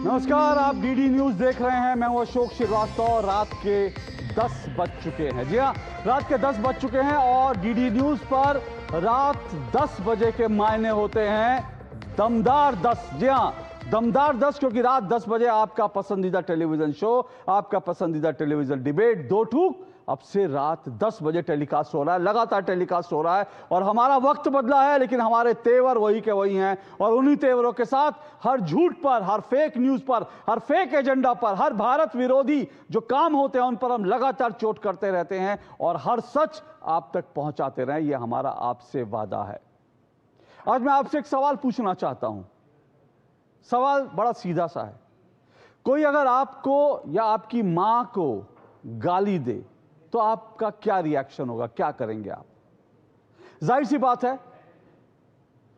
नमस्कार, आप DD news देख रहे हैं। मैं हूं अशोक श्रीवास्तव। रात के 10 बज चुके हैं। जी हां, रात के 10 बज चुके हैं और डीडी न्यूज पर रात 10 बजे के मायने होते हैं दमदार 10। जी हां, दमदार 10, क्योंकि रात 10 बजे आपका पसंदीदा टेलीविजन शो, आपका पसंदीदा टेलीविजन डिबेट दो ठूक अब से रात 10 बजे टेलीकास्ट हो रहा है, लगातार टेलीकास्ट हो रहा है। और हमारा वक्त बदला है, लेकिन हमारे तेवर वही के वही हैं। और उन्हीं तेवरों के साथ हर झूठ पर, हर फेक न्यूज पर, हर फेक एजेंडा पर, हर भारत विरोधी जो काम होते हैं उन पर हम लगातार चोट करते रहते हैं और हर सच आप तक पहुंचाते रहें, यह हमारा आपसे वादा है। आज मैं आपसे एक सवाल पूछना चाहता हूं। सवाल बड़ा सीधा सा है। कोई अगर आपको या आपकी मां को गाली दे तो आपका क्या रिएक्शन होगा, क्या करेंगे आप? जाहिर सी बात है,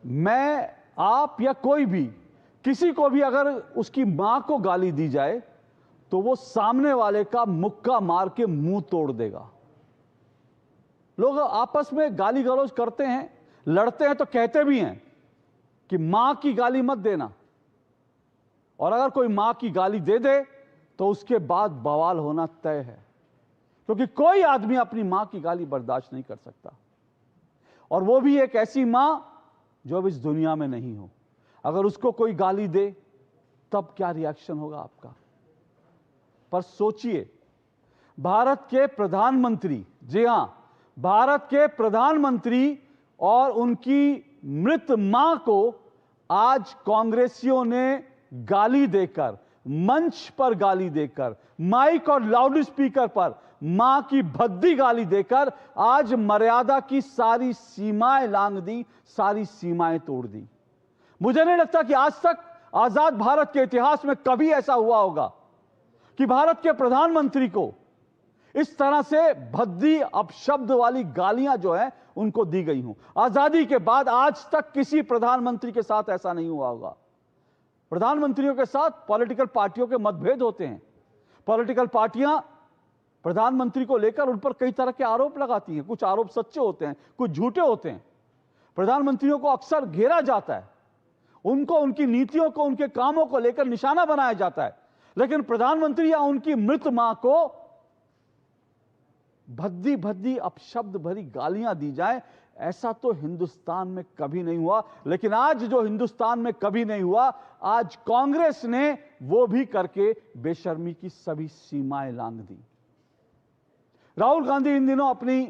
मैं, आप या कोई भी, किसी को भी अगर उसकी मां को गाली दी जाए तो वो सामने वाले का मुक्का मार के मुंह तोड़ देगा। लोग आपस में गाली गलौज करते हैं, लड़ते हैं तो कहते भी हैं कि मां की गाली मत देना, और अगर कोई मां की गाली दे दे तो उसके बाद बवाल होना तय है, क्योंकि कोई आदमी अपनी मां की गाली बर्दाश्त नहीं कर सकता, और वो भी एक ऐसी मां जो अब इस दुनिया में नहीं हो। अगर उसको कोई गाली दे तब क्या रिएक्शन होगा आपका? पर सोचिए, भारत के प्रधानमंत्री, जी हां, भारत के प्रधानमंत्री और उनकी मृत मां को आज कांग्रेसियों ने गाली देकर, मंच पर गाली देकर, माइक और लाउड स्पीकर पर मां की भद्दी गाली देकर आज मर्यादा की सारी सीमाएं लांघ दी, सारी सीमाएं तोड़ दी। मुझे नहीं लगता कि आज तक आजाद भारत के इतिहास में कभी ऐसा हुआ होगा कि भारत के प्रधानमंत्री को इस तरह से भद्दी अपशब्द वाली गालियां जो है उनको दी गई हों। आजादी के बाद आज तक किसी प्रधानमंत्री के साथ ऐसा नहीं हुआ होगा। प्रधानमंत्रियों के साथ पॉलिटिकल पार्टियों के मतभेद होते हैं। पॉलिटिकल पार्टियां प्रधानमंत्री को लेकर उन पर कई तरह के आरोप लगाती हैं। कुछ आरोप सच्चे होते हैं, कुछ झूठे होते हैं। प्रधानमंत्रियों को अक्सर घेरा जाता है, उनको, उनकी नीतियों को, उनके कामों को लेकर निशाना बनाया जाता है। लेकिन प्रधानमंत्री या उनकी मृत मां को भद्दी भद्दी अपशब्द भरी गालियां दी जाए, ऐसा तो हिंदुस्तान में कभी नहीं हुआ। लेकिन आज जो हिंदुस्तान में कभी नहीं हुआ, आज कांग्रेस ने वो भी करके बेशर्मी की सभी सीमाएं लांघ दी। राहुल गांधी इन दिनों अपनी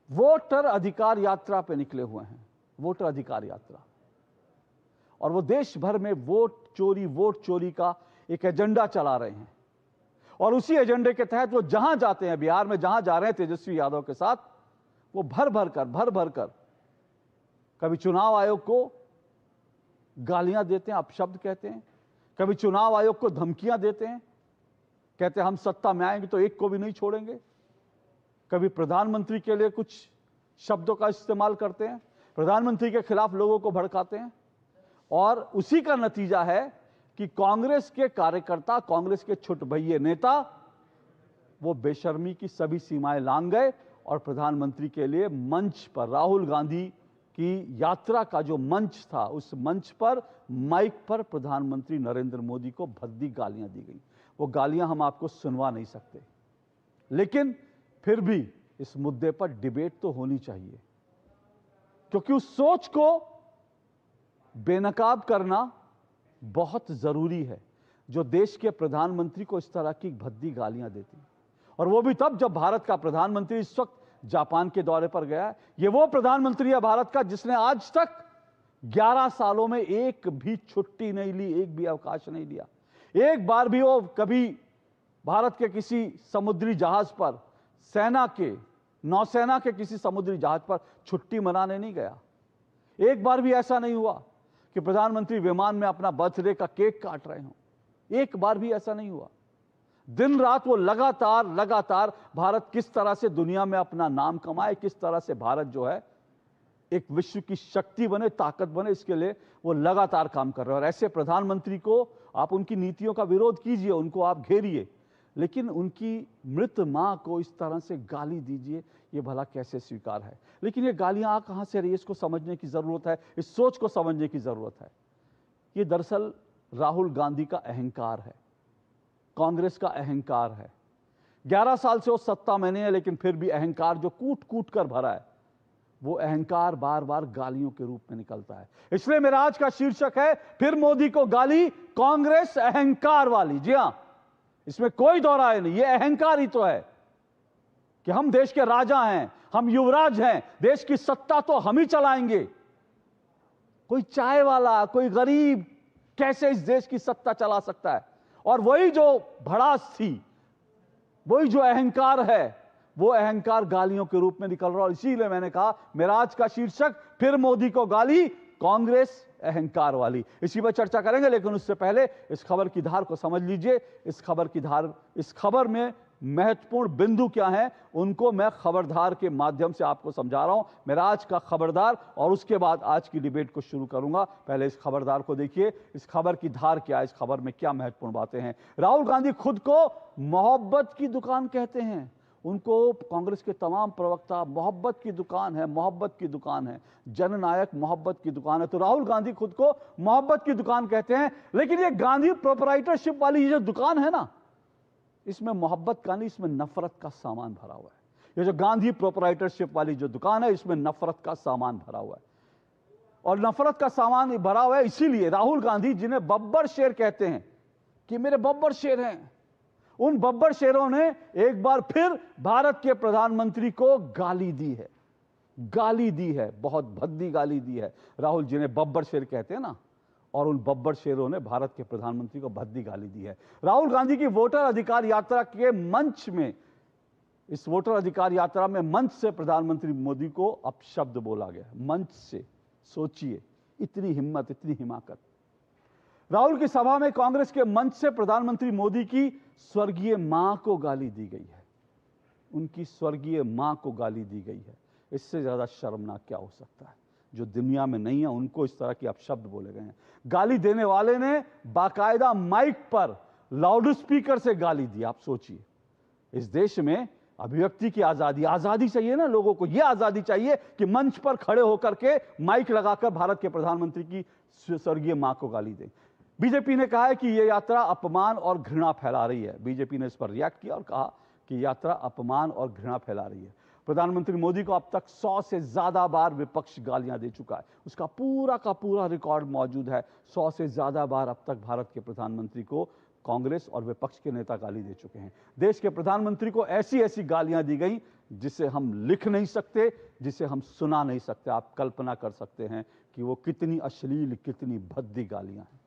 वोटर अधिकार यात्रा पे निकले हुए हैं, वोटर अधिकार यात्रा, और वो देश भर में वोट चोरी का एक एजेंडा चला रहे हैं। और उसी एजेंडे के तहत वो जहां जाते हैं, बिहार में जहां जा रहे हैं तेजस्वी यादव के साथ, वो भर भर कर कभी चुनाव आयोग को गालियां देते हैं, अपशब्द कहते हैं, कभी चुनाव आयोग को धमकियां देते हैं, कहते हैं हम सत्ता में आएंगे तो एक को भी नहीं छोड़ेंगे। कभी प्रधानमंत्री के लिए कुछ शब्दों का इस्तेमाल करते हैं, प्रधानमंत्री के खिलाफ लोगों को भड़काते हैं। और उसी का नतीजा है कि कांग्रेस के कार्यकर्ता, कांग्रेस के छुटभइये नेता, वो बेशर्मी की सभी सीमाएं लांघ गए और प्रधानमंत्री के लिए मंच पर, राहुल गांधी की यात्रा का जो मंच था, उस मंच पर माइक पर प्रधानमंत्री नरेंद्र मोदी को भद्दी गालियां दी गई। वो गालियां हम आपको सुनवा नहीं सकते, लेकिन फिर भी इस मुद्दे पर डिबेट तो होनी चाहिए, क्योंकि उस सोच को बेनकाब करना बहुत जरूरी है जो देश के प्रधानमंत्री को इस तरह की भद्दी गालियां देती, और वो भी तब जब भारत का प्रधानमंत्री इस वक्त जापान के दौरे पर गया है। ये वो प्रधानमंत्री है भारत का जिसने आज तक 11 सालों में एक भी छुट्टी नहीं ली, एक भी अवकाश नहीं लिया। एक बार भी वो कभी भारत के किसी समुद्री जहाज पर, सेना के, नौसेना के किसी समुद्री जहाज पर छुट्टी मनाने नहीं गया। एक बार भी ऐसा नहीं हुआ कि प्रधानमंत्री विमान में अपना बर्थडे का केक काट रहे हों। एक बार भी ऐसा नहीं हुआ। दिन रात वो लगातार भारत किस तरह से दुनिया में अपना नाम कमाए, किस तरह से भारत जो है एक विश्व की शक्ति बने, ताकत बने, इसके लिए वो लगातार काम कर रहे हैं। और ऐसे प्रधानमंत्री को आप उनकी नीतियों का विरोध कीजिए, उनको आप घेरिए, लेकिन उनकी मृत मां को इस तरह से गाली दीजिए, ये भला कैसे स्वीकार है? लेकिन ये गालियां आ कहां से रही है, इसको समझने की जरूरत है, इस सोच को समझने की जरूरत है। ये दरअसल राहुल गांधी का अहंकार है, कांग्रेस का अहंकार है। 11 साल से वो सत्ता में नहीं है, लेकिन फिर भी अहंकार जो कूट कूट कर भरा है, वो अहंकार बार बार गालियों के रूप में निकलता है। इसलिए मेरा आज का शीर्षक है, फिर मोदी को गाली, कांग्रेस अहंकार वाली। जी हां, इसमें कोई दो राय नहीं, ये अहंकार ही तो है कि हम देश के राजा हैं, हम युवराज हैं, देश की सत्ता तो हम ही चलाएंगे। कोई चाय वाला, कोई गरीब कैसे इस देश की सत्ता चला सकता है? और वही जो भड़ास थी, वही जो अहंकार है, वो अहंकार गालियों के रूप में निकल रहा है। इसीलिए मैंने कहा मेरा आज का शीर्षक, फिर मोदी को गाली, कांग्रेस अहंकार वाली। इसी पर चर्चा करेंगे, लेकिन उससे पहले इस खबर की धार को समझ लीजिए। इस खबर में महत्वपूर्ण बिंदु क्या है, उनको मैं खबरदार के माध्यम से आपको समझा रहा हूं। मेरा आज का खबरदार, और उसके बाद आज की डिबेट को शुरू करूंगा। पहले इस खबरदार को देखिए, इस खबर की धार क्या है, इस खबर में क्या महत्वपूर्ण बातें हैं। राहुल गांधी खुद को मोहब्बत की दुकान कहते हैं। उनको कांग्रेस के तमाम प्रवक्ता मोहब्बत की दुकान है, मोहब्बत की दुकान है, जननायक मोहब्बत की दुकान है। तो राहुल गांधी खुद को मोहब्बत की दुकान कहते हैं। लेकिन ये गांधी प्रोपराइटरशिप वाली ये जो दुकान है ना, इसमें मोहब्बत का नहीं, इसमें नफरत का सामान भरा हुआ है। ये जो गांधी प्रोपराइटरशिप वाली जो दुकान है, इसमें नफरत का सामान भरा हुआ है। और नफरत का सामान भरा हुआ है इसीलिए राहुल गांधी, जिन्हें बब्बर शेर कहते हैं कि मेरे बब्बर शेर हैं, उन बब्बर शेरों ने एक बार फिर भारत के प्रधानमंत्री को गाली दी है। गाली दी है, बहुत भद्दी गाली दी है। राहुल, जिन्हें बब्बर शेर कहते हैं ना, और उन बब्बर शेरों ने भारत के प्रधानमंत्री को भद्दी गाली दी है। राहुल गांधी की वोटर अधिकार यात्रा के मंच में, इस वोटर अधिकार यात्रा में मंच से प्रधानमंत्री मोदी को अपशब्द बोला गया। मंच से, सोचिए, इतनी हिम्मत, इतनी हिमाकत। राहुल की सभा में कांग्रेस के मंच से प्रधानमंत्री मोदी की स्वर्गीय मां को गाली दी गई है। उनकी स्वर्गीय मां को गाली दी गई है। इससे ज्यादा शर्मनाक क्या हो सकता है? जो दुनिया में नहीं है, उनको इस तरह के अपशब्द बोले गए हैं। गाली देने वाले ने बाकायदा माइक पर लाउड स्पीकर से गाली दी। आप सोचिए, इस देश में अभिव्यक्ति की आजादी चाहिए ना लोगों को। यह आजादी चाहिए कि मंच पर खड़े होकर के माइक लगाकर भारत के प्रधानमंत्री की स्वर्गीय मां को गाली दें। बीजेपी ने कहा है कि यह यात्रा अपमान और घृणा फैला रही है। बीजेपी ने इस पर रिएक्ट किया और कहा कि यात्रा अपमान और घृणा फैला रही है। प्रधानमंत्री मोदी को अब तक 100 से ज्यादा बार विपक्ष गालियां दे चुका है। उसका पूरा का पूरा रिकॉर्ड मौजूद है। 100 से ज्यादा बार अब तक भारत के प्रधानमंत्री को कांग्रेस और विपक्ष के नेता गाली दे चुके हैं। देश के प्रधानमंत्री को ऐसी ऐसी गालियां दी गई जिसे हम लिख नहीं सकते, जिसे हम सुना नहीं सकते। आप कल्पना कर सकते हैं कि वो कितनी अश्लील, कितनी भद्दी गालियां हैं।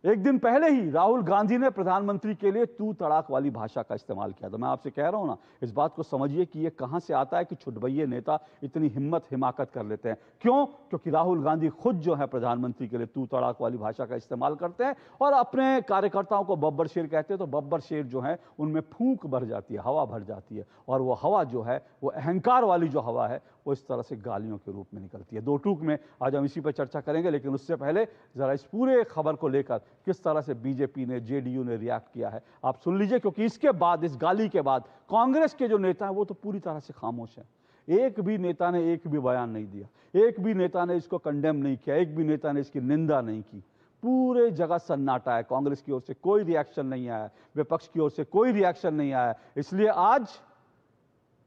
एक दिन पहले ही राहुल गांधी ने प्रधानमंत्री के लिए तू तड़ाक वाली भाषा का इस्तेमाल किया था। मैं आपसे कह रहा हूं ना, इस बात को समझिए कि ये कहां से आता है कि छुटभइये नेता इतनी हिम्मत हिमाकत कर लेते हैं। क्यों? क्योंकि राहुल गांधी खुद जो है प्रधानमंत्री के लिए तू तड़ाक वाली भाषा का इस्तेमाल करते हैं और अपने कार्यकर्ताओं को बब्बर शेर कहते हैं। तो बब्बर शेर जो है उनमें फूंक भर जाती है, हवा भर जाती है, और वो हवा जो है, वो अहंकार वाली जो हवा है, वो इस तरह से गालियों के रूप में निकलती है। दो टूक में आज हम इसी पर चर्चा करेंगे, लेकिन उससे पहले जरा इस पूरे खबर को लेकर किस तरह से बीजेपी ने, जेडीयू ने रिएक्ट किया है आप सुन लीजिए। क्योंकि इसके बाद, इस गाली के बाद, कांग्रेस के जो नेता हैं वो तो पूरी तरह से खामोश हैं। एक भी नेता ने एक भी बयान नहीं दिया, एक भी नेता ने इसको कंडेम नहीं किया, एक भी नेता ने इसकी निंदा नहीं की। पूरे जगह सन्नाटा है। कांग्रेस की ओर से कोई रिएक्शन नहीं आया, विपक्ष की ओर से कोई रिएक्शन नहीं आया। इसलिए आज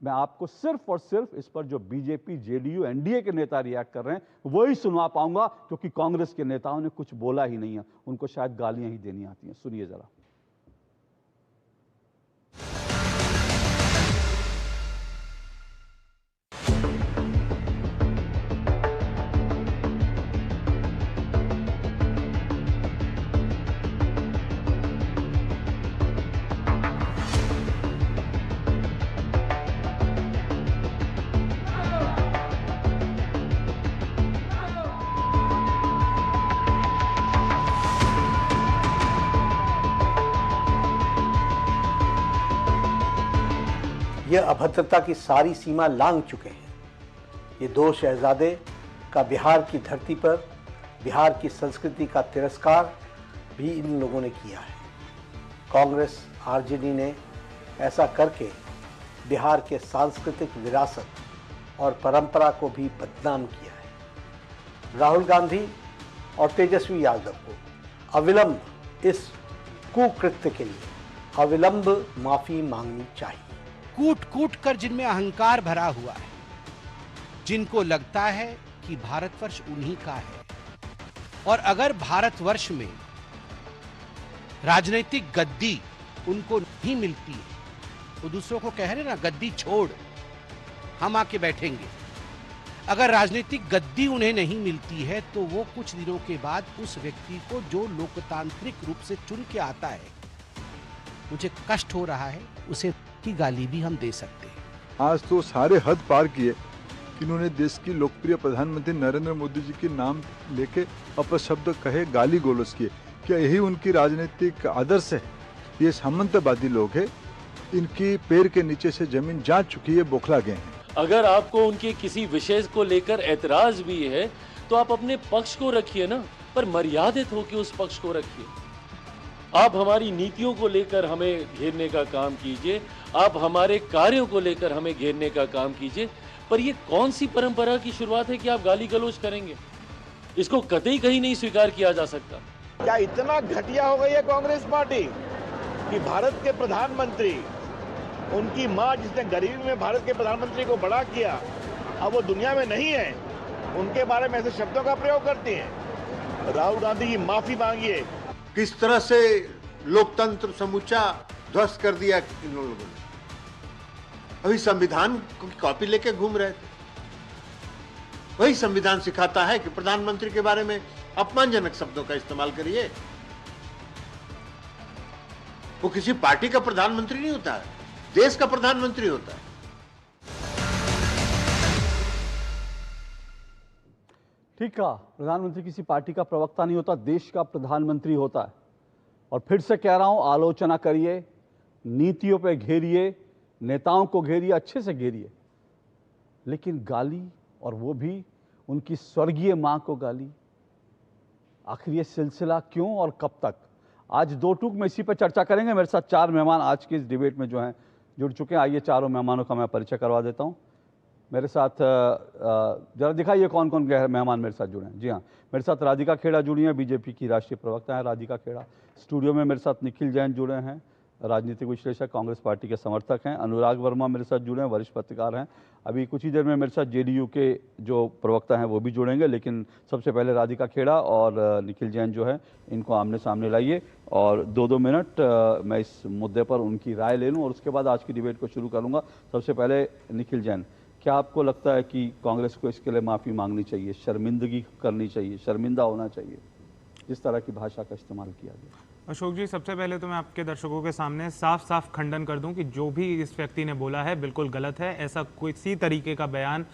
मैं आपको सिर्फ और सिर्फ इस पर जो बीजेपी, जेडीयू, एनडीए के नेता रिएक्ट कर रहे हैं वही सुनवा पाऊंगा, क्योंकि कांग्रेस के नेताओं ने कुछ बोला ही नहीं है। उनको शायद गालियां ही देनी आती हैं। सुनिए जरा। यह अभद्रता की सारी सीमा लांघ चुके हैं। ये दो शहजादे का बिहार की धरती पर बिहार की संस्कृति का तिरस्कार भी इन लोगों ने किया है। कांग्रेस, आरजेडी ने ऐसा करके बिहार के सांस्कृतिक विरासत और परंपरा को भी बदनाम किया है। राहुल गांधी और तेजस्वी यादव को अविलंब इस कुकृत्य के लिए अविलंब माफी मांगनी चाहिए। कूट कूट कर जिनमें अहंकार भरा हुआ है, जिनको लगता है कि भारतवर्ष उन्हीं का है, और अगर भारतवर्ष में राजनीतिक गद्दी उनको नहीं मिलती है तो दूसरों को कह रहे ना गद्दी छोड़, हम आके बैठेंगे। अगर राजनीतिक गद्दी उन्हें नहीं मिलती है तो वो कुछ दिनों के बाद उस व्यक्ति को जो लोकतांत्रिक रूप से चुन के आता है, मुझे कष्ट हो रहा है, उसे की गाली भी हम दे सकते हैं। आज तो सारे हद पार किए कि इन्होंने देश की लोकप्रिय प्रधानमंत्री नरेंद्र मोदी जी के नाम लेके अपशब्द कहे, गाली गोलस किए। क्या यही उनकी राजनीतिक आदर्श है? ये सामंतवादी लोग हैं, इनकी पैर के नीचे से जमीन जा चुकी है, बौखला गए हैं। अगर आपको उनके किसी विशेष को लेकर ऐतराज भी है तो आप अपने पक्ष को रखिए ना, पर मर्यादित होकर उस पक्ष को रखिए। आप हमारी नीतियों को लेकर हमें घेरने का काम कीजिए, आप हमारे कार्यों को लेकर हमें घेरने का काम कीजिए, पर ये कौन सी परंपरा की शुरुआत है कि आप गाली गलौज करेंगे? इसको कतई कहीं नहीं स्वीकार किया जा सकता। क्या इतना घटिया हो गई है कांग्रेस पार्टी कि भारत के प्रधानमंत्री, उनकी मां जिसने गरीबी में भारत के प्रधानमंत्री को बड़ा किया, अब वो दुनिया में नहीं है, उनके बारे में ऐसे शब्दों का प्रयोग करती हैं। राहुल गांधी की माफी मांगिए। किस तरह से लोकतंत्र समूचा ध्वस्त कर दिया इन लोगों ने। अभी संविधान की कॉपी लेके घूम रहे थे। वही संविधान सिखाता है कि प्रधानमंत्री के बारे में अपमानजनक शब्दों का इस्तेमाल करिए। वो किसी पार्टी का प्रधानमंत्री नहीं होता है, देश का प्रधानमंत्री होता है। ठीक कहा, प्रधानमंत्री किसी पार्टी का प्रवक्ता नहीं होता, देश का प्रधानमंत्री होता है। और फिर से कह रहा हूं, आलोचना करिए, नीतियों पे घेरिए, नेताओं को घेरिए, अच्छे से घेरिए, लेकिन गाली, और वो भी उनकी स्वर्गीय मां को गाली, आखिर ये सिलसिला क्यों और कब तक? आज दो टूक में इसी पर चर्चा करेंगे। मेरे साथ चार मेहमान आज के इस डिबेट में जो हैं जुड़ चुके हैं। आइए चारों मेहमानों का मैं परिचय करवा देता हूं। मेरे साथ जरा दिखाइए कौन कौन मेहमान मेरे साथ जुड़े हैं। जी हाँ, मेरे साथ राधिका खेड़ा जुड़ी हैं, बीजेपी की राष्ट्रीय प्रवक्ता है राधिका खेड़ा। स्टूडियो में मेरे साथ निखिल जैन जुड़े हैं, राजनीतिक विश्लेषक, कांग्रेस पार्टी के समर्थक हैं। अनुराग वर्मा मेरे साथ जुड़े हैं, वरिष्ठ पत्रकार हैं। अभी कुछ ही देर में मेरे साथ जेडीयू के जो प्रवक्ता हैं वो भी जुड़ेंगे, लेकिन सबसे पहले राधिका खेड़ा और निखिल जैन जो है, इनको आमने सामने लाइए और 2-2 मिनट मैं इस मुद्दे पर उनकी राय ले लूँ और उसके बाद आज की डिबेट को शुरू करूँगा। सबसे पहले निखिल जैन, क्या आपको लगता है कि कांग्रेस को इसके लिए माफ़ी मांगनी चाहिए, शर्मिंदगी करनी चाहिए, शर्मिंदा होना चाहिए, इस तरह की भाषा का इस्तेमाल किया गया? अशोक जी, सबसे पहले तो मैं आपके दर्शकों के सामने साफ साफ खंडन कर दूं कि जो भी इस व्यक्ति ने बोला है बिल्कुल गलत है। ऐसा किसी तरीके का बयान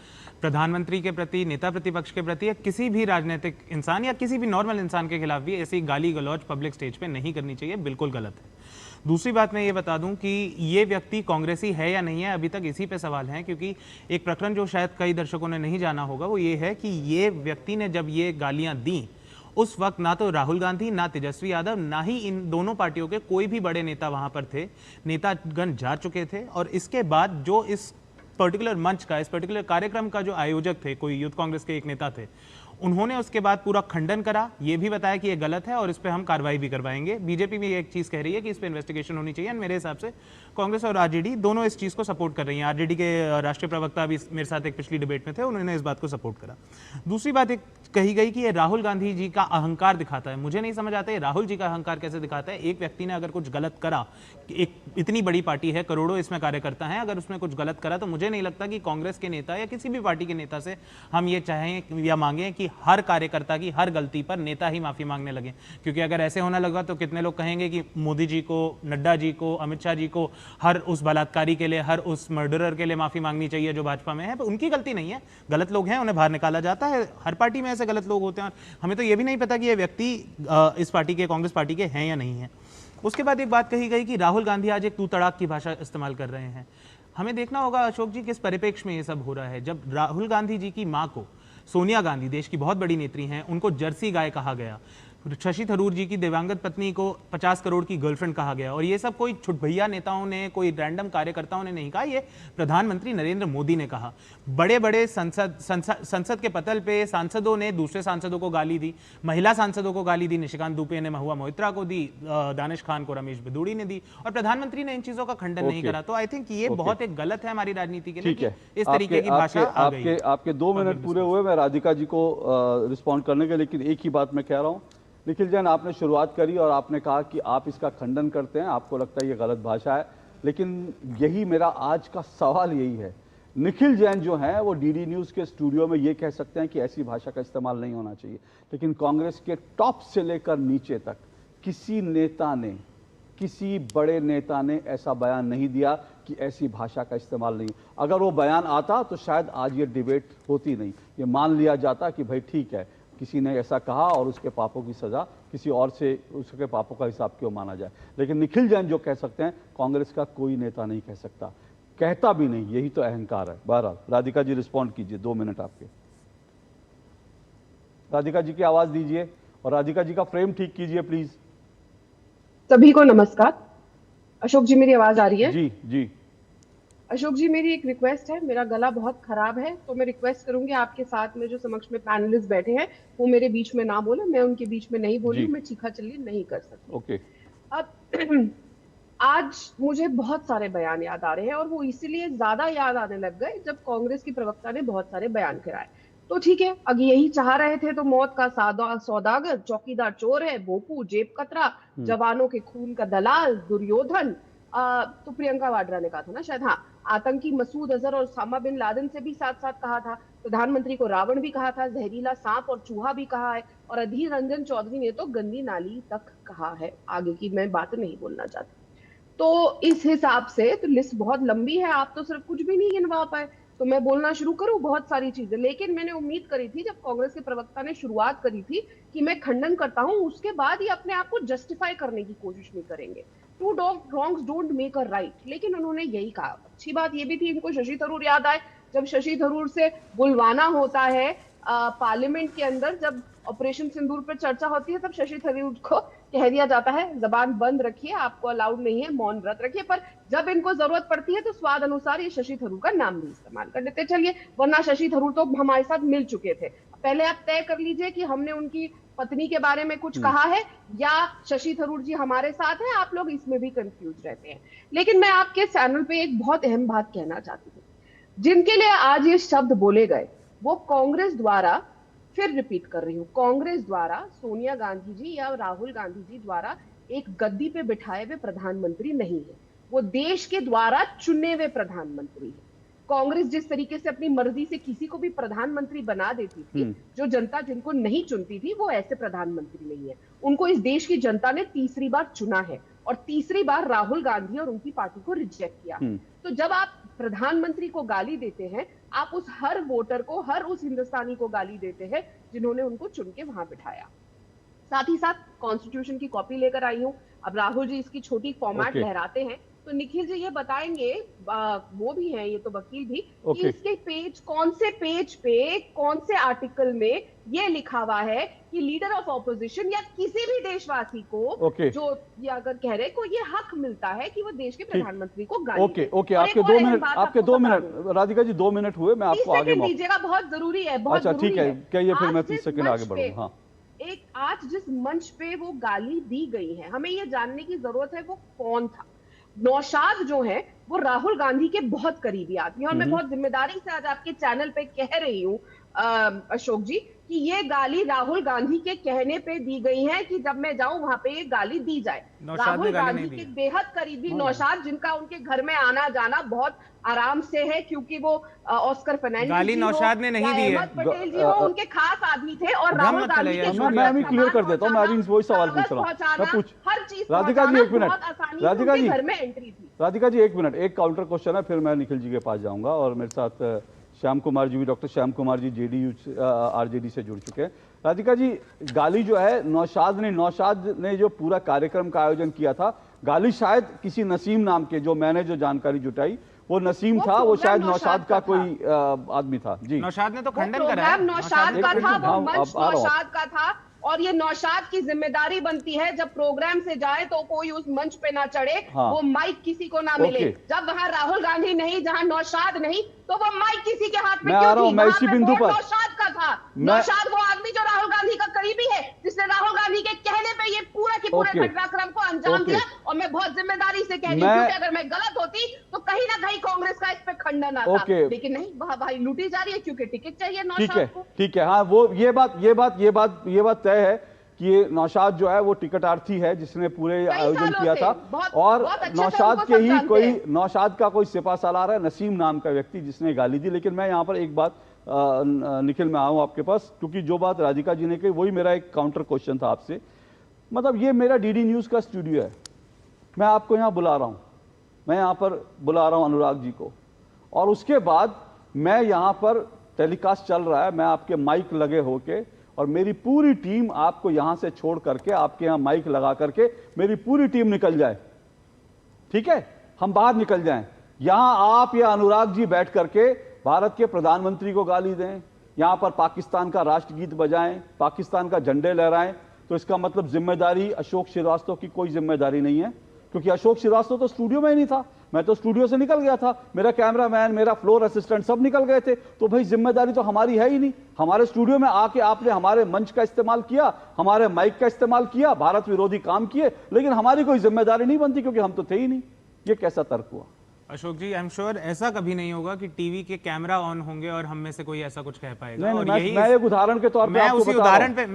प्रधानमंत्री के प्रति, नेता प्रतिपक्ष के प्रति या किसी भी राजनीतिक इंसान या किसी भी नॉर्मल इंसान के खिलाफ भी ऐसी गाली गलौज पब्लिक स्टेज पे नहीं करनी चाहिए, बिल्कुल गलत है। दूसरी बात मैं ये बता दूं कि ये व्यक्ति कांग्रेसी है या नहीं है, अभी तक इसी पे सवाल है, क्योंकि एक प्रकरण जो शायद कई दर्शकों ने नहीं जाना होगा वो ये है कि ये व्यक्ति ने जब ये गालियां दी उस वक्त ना तो राहुल गांधी, ना तेजस्वी यादव, ना ही इन दोनों पार्टियों के कोई भी बड़े नेता वहां पर थे। नेतागण जा चुके थे और इसके बाद जो इस पर्टिकुलर मंच का, इस पर्टिकुलर कार्यक्रम का जो आयोजक थे, कोई यूथ कांग्रेस के एक नेता थे, उन्होंने उसके बाद पूरा खंडन करा, ये भी बताया कि ये गलत है और इस पर हम कार्रवाई भी करवाएंगे। बीजेपी भी एक चीज़ कह रही है कि इस पर इन्वेस्टिगेशन होनी चाहिए, और मेरे हिसाब से कांग्रेस और आरजेडी दोनों इस चीज़ को सपोर्ट कर रही हैं। आरजेडी के राष्ट्रीय प्रवक्ता भी मेरे साथ एक पिछली डिबेट में थे, उन्होंने इस बात को सपोर्ट करा। दूसरी बात एक कही गई कि ये राहुल गांधी जी का अहंकार दिखाता है। मुझे नहीं समझ आता है राहुल जी का अहंकार कैसे दिखाता है। एक व्यक्ति ने अगर कुछ गलत करा, एक इतनी बड़ी पार्टी है, करोड़ों इसमें कार्यकर्ता हैं, अगर उसमें कुछ गलत करा तो मुझे नहीं लगता कि कांग्रेस के नेता या किसी भी पार्टी के नेता से हम ये चाहें या मांगें कि हर कार्यकर्ता की हर गलती पर नेता ही माफी मांगने लगे, क्योंकि अगर ऐसे होने लगा तो कितने लोग कहेंगे कि मोदी जी को, नड्डा जी को, अमित शाह जी को हर उस बलात्कारी के लिए, हर उस मर्डरर के लिए माफी मांगनी चाहिए जो भाजपा में है। पर उनकी गलती नहीं है, गलत लोग हैं, उन्हें बाहर निकाला जाता है। हर पार्टी में ऐसे गलत लोग होते हैं। हमें तो ये भी नहीं पता कि ये व्यक्ति इस पार्टी के, कांग्रेस पार्टी के हैं या नहीं है। उसके बाद एक बात कही गई कि राहुल गांधी आज एक तू तड़ाक की भाषा इस्तेमाल कर रहे हैं। हमें देखना होगा अशोक जी किस परिप्रेक्ष्य में ये सब हो रहा है। जब राहुल गांधी जी की मां को, सोनिया गांधी देश की बहुत बड़ी नेत्री हैं, उनको जर्सी गाय कहा गया, शशि थरूर जी की दिवंगत पत्नी को 50 करोड़ की गर्लफ्रेंड कहा गया, और ये सब कोई छुटभैया नेताओं ने, कोई रैंडम कार्यकर्ताओं ने नहीं कहा, ये प्रधानमंत्री नरेंद्र मोदी ने कहा। बड़े बड़े संसद के पटल पे सांसदों ने दूसरे सांसदों को गाली दी, महिला सांसदों को गाली दी, निशिकांत दुबे ने महुआ मोइत्रा को दी, दानिश खान को रमेश बिदूड़ी ने दी, और प्रधानमंत्री ने इन चीजों का खंडन नहीं करा। तो आई थिंक ये बहुत एक गलत है हमारी राजनीति के लिए कि इस तरीके की भाषा आ गई। आपके 2 मिनट पूरे हुए, मैं राधिका जी को रिस्पॉन्ड करने के, लेकिन एक ही बात मैं कह रहा हूं। निखिल जैन, आपने शुरुआत करी और आपने कहा कि आप इसका खंडन करते हैं, आपको लगता है ये गलत भाषा है, लेकिन यही मेरा आज का सवाल यही है। निखिल जैन जो है वो डीडी न्यूज़ के स्टूडियो में ये कह सकते हैं कि ऐसी भाषा का इस्तेमाल नहीं होना चाहिए, लेकिन कांग्रेस के टॉप से लेकर नीचे तक किसी नेता ने, किसी बड़े नेता ने ऐसा बयान नहीं दिया कि ऐसी भाषा का इस्तेमाल नहीं। अगर वो बयान आता तो शायद आज ये डिबेट होती नहीं, ये मान लिया जाता कि भाई ठीक है, किसी ने ऐसा कहा और उसके पापों की सजा किसी और से, उसके पापों का हिसाब क्यों माना जाए। लेकिन निखिल जैन जो कह सकते हैं, कांग्रेस का कोई नेता नहीं कह सकता, कहता भी नहीं, यही तो अहंकार है। बहरहाल राधिका जी रिस्पॉन्ड कीजिए, 2 मिनट आपके। राधिका जी की आवाज दीजिए और राधिका जी का फ्रेम ठीक कीजिए प्लीज। सभी को नमस्कार। अशोक जी, मेरी आवाज आ रही है? जी जी। अशोक जी, मेरी एक रिक्वेस्ट है, मेरा गला बहुत खराब है, तो मैं रिक्वेस्ट करूंगी आपके साथ में जो समक्ष में पैनलिस्ट बैठे हैं वो मेरे बीच में ना बोले, मैं उनके बीच में नहीं बोलूं, मैं चीखा चिल्ली नहीं कर सकती। ओके। अब आज मुझे बहुत सारे बयान याद आ रहे हैं, और वो इसीलिए ज्यादा याद आने लग गए जब कांग्रेस की प्रवक्ता ने बहुत सारे बयान कराए। तो ठीक है, अगर यही चाह रहे थे तो मौत का सौदागर, चौकीदार चोर है, भोपू जेब कतरा, जवानों के खून का दलाल, दुर्योधन, तो प्रियंका वाड्रा ने कहा था ना शायद, हाँ, आतंकी मसूद अजहर और उसामा बिन लादेन से भी साथ साथ कहा था, प्रधानमंत्री को रावण भी कहा था, जहरीला सांप और चूहा भी कहा है, और अधीर रंजन चौधरी ने तो गंदी नाली तक कहा है। आगे की मैं बात नहीं बोलना चाहती। तो इस हिसाब से तो लिस्ट बहुत लंबी है, आप तो सिर्फ कुछ भी नहीं गिनवा पाए, तो मैं बोलना शुरू करूं बहुत सारी चीजें। लेकिन मैंने उम्मीद करी थी, जब कांग्रेस के प्रवक्ता ने शुरुआत करी थी कि मैं खंडन करता हूं, उसके बाद ही अपने आप को जस्टिफाई करने की कोशिश नहीं करेंगे। Two wrongs don't make a right, लेकिन उन्होंने यही कहा। अच्छी बात ये भी थी, इनको शशि थरूर याद आए। जब शशि थरूर से बुलवाना होता है पार्लियामेंट के अंदर, जब ऑपरेशन सिंदूर पर चर्चा होती है, तब शशि थरूर को कह दिया जाता है जबान बंद रखिए, आपको अलाउड नहीं है, मौन व्रत रखिए। पर जब इनको जरूरत पड़ती है तो स्वाद अनुसार ये शशि थरूर का नाम भी इस्तेमाल कर लेते। चलिए, वरना शशि थरूर तो हमारे साथ मिल चुके थे। पहले आप तय कर लीजिए कि हमने उनकी पत्नी के बारे में कुछ कहा है या शशि थरूर जी हमारे साथ हैं। आप लोग इसमें भी कंफ्यूज रहते हैं। लेकिन मैं आपके चैनल पे एक बहुत अहम बात कहना चाहती हूँ। जिनके लिए आज ये शब्द बोले गए वो कांग्रेस द्वारा, फिर रिपीट कर रही हूँ, कांग्रेस द्वारा सोनिया गांधी जी या राहुल गांधी जी द्वारा एक गद्दी पे बिठाए हुए प्रधानमंत्री नहीं है, वो देश के द्वारा चुने हुए प्रधानमंत्री है। कांग्रेस जिस तरीके से अपनी मर्जी से किसी को भी प्रधानमंत्री बना देती थी, जो जनता जिनको नहीं चुनती थी, वो ऐसे प्रधानमंत्री नहीं है। उनको इस देश की जनता ने तीसरी बार चुना है, और तीसरी बार राहुल गांधी और उनकी पार्टी को रिजेक्ट किया। तो जब आप प्रधानमंत्री को गाली देते हैं, आप उस हर वोटर को, हर उस हिंदुस्तानी को गाली देते हैं जिन्होंने उनको चुन के वहां बिठाया। साथ ही साथ कॉन्स्टिट्यूशन की कॉपी लेकर आई हूं। अब राहुल जी इसकी छोटी फॉर्मेट लहराते हैं, तो निखिल जी ये बताएंगे, वो भी हैं ये तो वकील भी, कि इसके पेज, कौन से पेज पे, कौन से आर्टिकल में ये लिखा हुआ है कि लीडर ऑफ ऑपोजिशन या किसी भी देशवासी को जो ये अगर कह रहे को ये हक मिलता है कि वो देश के प्रधानमंत्री को गाली। ओके, आपके 2 मिनट, आपके 2 मिनट राधिका जी, 2 मिनट हुए, मैं आपको आगे दीजिएगा, बहुत जरूरी है, बहुत अच्छा ठीक है, कहिए, फिर मैं 30 सेकंड आगे बढ़ूं। हाँ, एक आज जिस मंच पे वो गाली दी गई है, हमें ये जानने की जरूरत है वो कौन था। नौशाद जो है वो राहुल गांधी के बहुत करीबी आदमी है, और मैं बहुत जिम्मेदारी से आज आपके चैनल पे कह रही हूँ अशोक जी कि ये गाली राहुल गांधी के कहने पे दी गई है कि जब मैं जाऊं वहां पे ये गाली दी जाए। राहुल गांधी के बेहद करीबी नौशाद, जिनका उनके घर में आना जाना बहुत आराम से है, क्योंकि वो ऑस्कर फर्नांडिस गाली नौशाद ने नहीं दी है, पटेल जी वो उनके खास आदमी थे, और राहुल गांधी के मैं अभी क्लियर कर देता हूँ, मैं अभी वही सवाल पूछ रहा हूँ, मैं पूछ हर चीज राधिका जी 1 मिनट, राधिका जी घर में एंट्री थी। राधिका जी 1 मिनट, एक काउंटर क्वेश्चन है, फिर मैं निखिल जी के पास जाऊंगा, और मेरे साथ श्याम कुमार जी भी, doctor Shyam Kumar ji JDU RJD से जुड़ चुके हैं। राधिका जी, गाली जो है नौशाद ने जो पूरा कार्यक्रम का आयोजन किया था, गाली शायद किसी नसीम नाम के, जो मैंने जो जानकारी जुटाई वो नसीम था, वो शायद नौशाद का कोई आदमी था। जी, नौशाद ने तो खंडन करा है, नौशाद का था, वो मंच नौशाद का था। और ये नौशाद की जिम्मेदारी बनती है जब प्रोग्राम से जाए तो कोई उस मंच पे ना चढ़े, वो माइक किसी को ना मिले। जब वहां राहुल गांधी नहीं, जहां नौशाद नहीं, तो वो माइक किसी के हाथ में क्यों थी? मैं इसी बिंदु पर नौशाद का था। नौशाद वो आदमी जो राहुल गांधी का करीबी है, जिसने राहुल गांधी के कहने पे ये पूरा के पूरे घटनाक्रम को अंजाम दिया। और मैं बहुत जिम्मेदारी से कह रही हूँ, क्योंकि अगर मैं गलत होती तो कहीं ना कहीं कांग्रेस का इस पे खंडन आता, लेकिन नहीं, भाई लूटी जा रही है क्योंकि टिकट चाहिए नौशाद को। ठीक है, हाँ, वो ये बात तय है कि ये नौशाद जो है वो टिकटार्थी है जिसने पूरे आयोजन किया था। और नौशाद के ही कोई, नौशाद का कोई सिपा सालार है, नसीम नाम का व्यक्ति, जिसने गाली दी। लेकिन मैं यहाँ पर एक बात निखिल में आऊँ आपके पास, क्योंकि जो बात राधिका जी ने कही वही मेरा एक काउंटर क्वेश्चन था आपसे। मतलब ये मेरा डीडी न्यूज़ का स्टूडियो है, मैं आपको यहाँ बुला रहा हूँ, मैं यहाँ पर बुला रहा हूँ अनुराग जी को, और उसके बाद मैं यहाँ पर टेलीकास्ट चल रहा है, मैं आपके माइक लगे होके, और मेरी पूरी टीम आपको यहां से छोड़ करके आपके यहां माइक लगा करके मेरी पूरी टीम निकल जाए, ठीक है, हम बाहर निकल जाएं, यहां आप या अनुराग जी बैठ करके भारत के प्रधानमंत्री को गाली दें, यहां पर पाकिस्तान का राष्ट्रगीत बजाएं, पाकिस्तान का झंडे लहराएं, तो इसका मतलब जिम्मेदारी अशोक श्रीवास्तव की कोई जिम्मेदारी नहीं है, क्योंकि अशोक श्रीवास्तव तो स्टूडियो में ही नहीं था, मैं तो स्टूडियो से निकल गया था, मेरा कैमरामैन, मेरा फ्लोर असिस्टेंट सब निकल गए थे। तो भाई जिम्मेदारी तो हमारी है ही नहीं। हमारे स्टूडियो में आके आपने हमारे मंच का इस्तेमाल किया, हमारे माइक का इस्तेमाल किया, भारत विरोधी काम किए, लेकिन हमारी कोई जिम्मेदारी नहीं बनती क्योंकि हम तो थे ही नहीं। ये कैसा तर्क हुआ? अशोक जी, आई एम श्योर ऐसा कभी नहीं होगा कि टीवी के कैमरा ऑन होंगे और हम में से कोई ऐसा कुछ कह पाएगा। नहीं, मैं एक उदाहरण के तौर पे मैं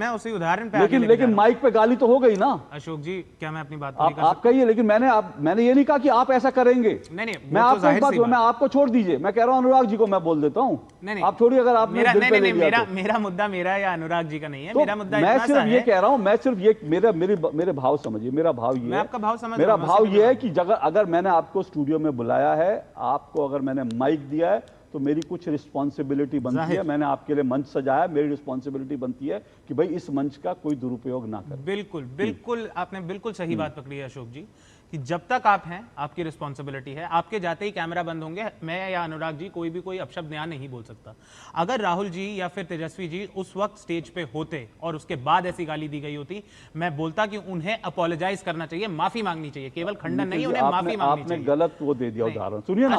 उसी उदाहरण पे लेकिन माइक पे गाली तो हो गई ना। अशोक जी, क्या मैं अपनी बात आप कहिए, लेकिन मैंने ये नहीं कहा कि आप ऐसा करेंगे। नहीं, मैं आपको एक बात, मैं आपको छोड़ दीजिए, मैं कह रहा हूँ अनुराग जी को मैं बोल देता हूँ, आप छोड़िए। अगर आप मेरा मुद्दा मेरा या अनुराग जी का नहीं है, मेरा मुद्दा मैं सिर्फ ये कह रहा हूँ, मैं सिर्फ ये मेरे भाव समझिए, मेरा भाव ये, आपका भाव समझ, मेरा भाव ये है कि अगर मैंने आपको स्टूडियो में बुलाया है, आपको अगर मैंने माइक दिया है, तो मेरी कुछ रिस्पॉन्सिबिलिटी बनती है, मैंने आपके लिए मंच सजाया, मेरी रिस्पॉन्सिबिलिटी बनती है कि भाई इस मंच का कोई दुरुपयोग ना करे। बिल्कुल आपने बिल्कुल सही बात पकड़ी है अशोक जी, कि जब तक आप हैं आपकी रिस्पॉन्सिबिलिटी है, आपके जाते ही कैमरा बंद होंगे, मैं या अनुराग जी कोई भी कोई अपशब्द यहाँ नहीं बोल सकता। अगर राहुल जी या फिर तेजस्वी जी उस वक्त स्टेज पे होते और उसके बाद ऐसी गाली दी गई होती, मैं बोलता कि उन्हें अपोलोजाइज करना चाहिए, माफी मांगनी चाहिए, केवल खंडन नहीं, उन्हें माफी मांगनी चाहिए। आपने गलत वो दे दिया उदाहरण, सुनिए ना,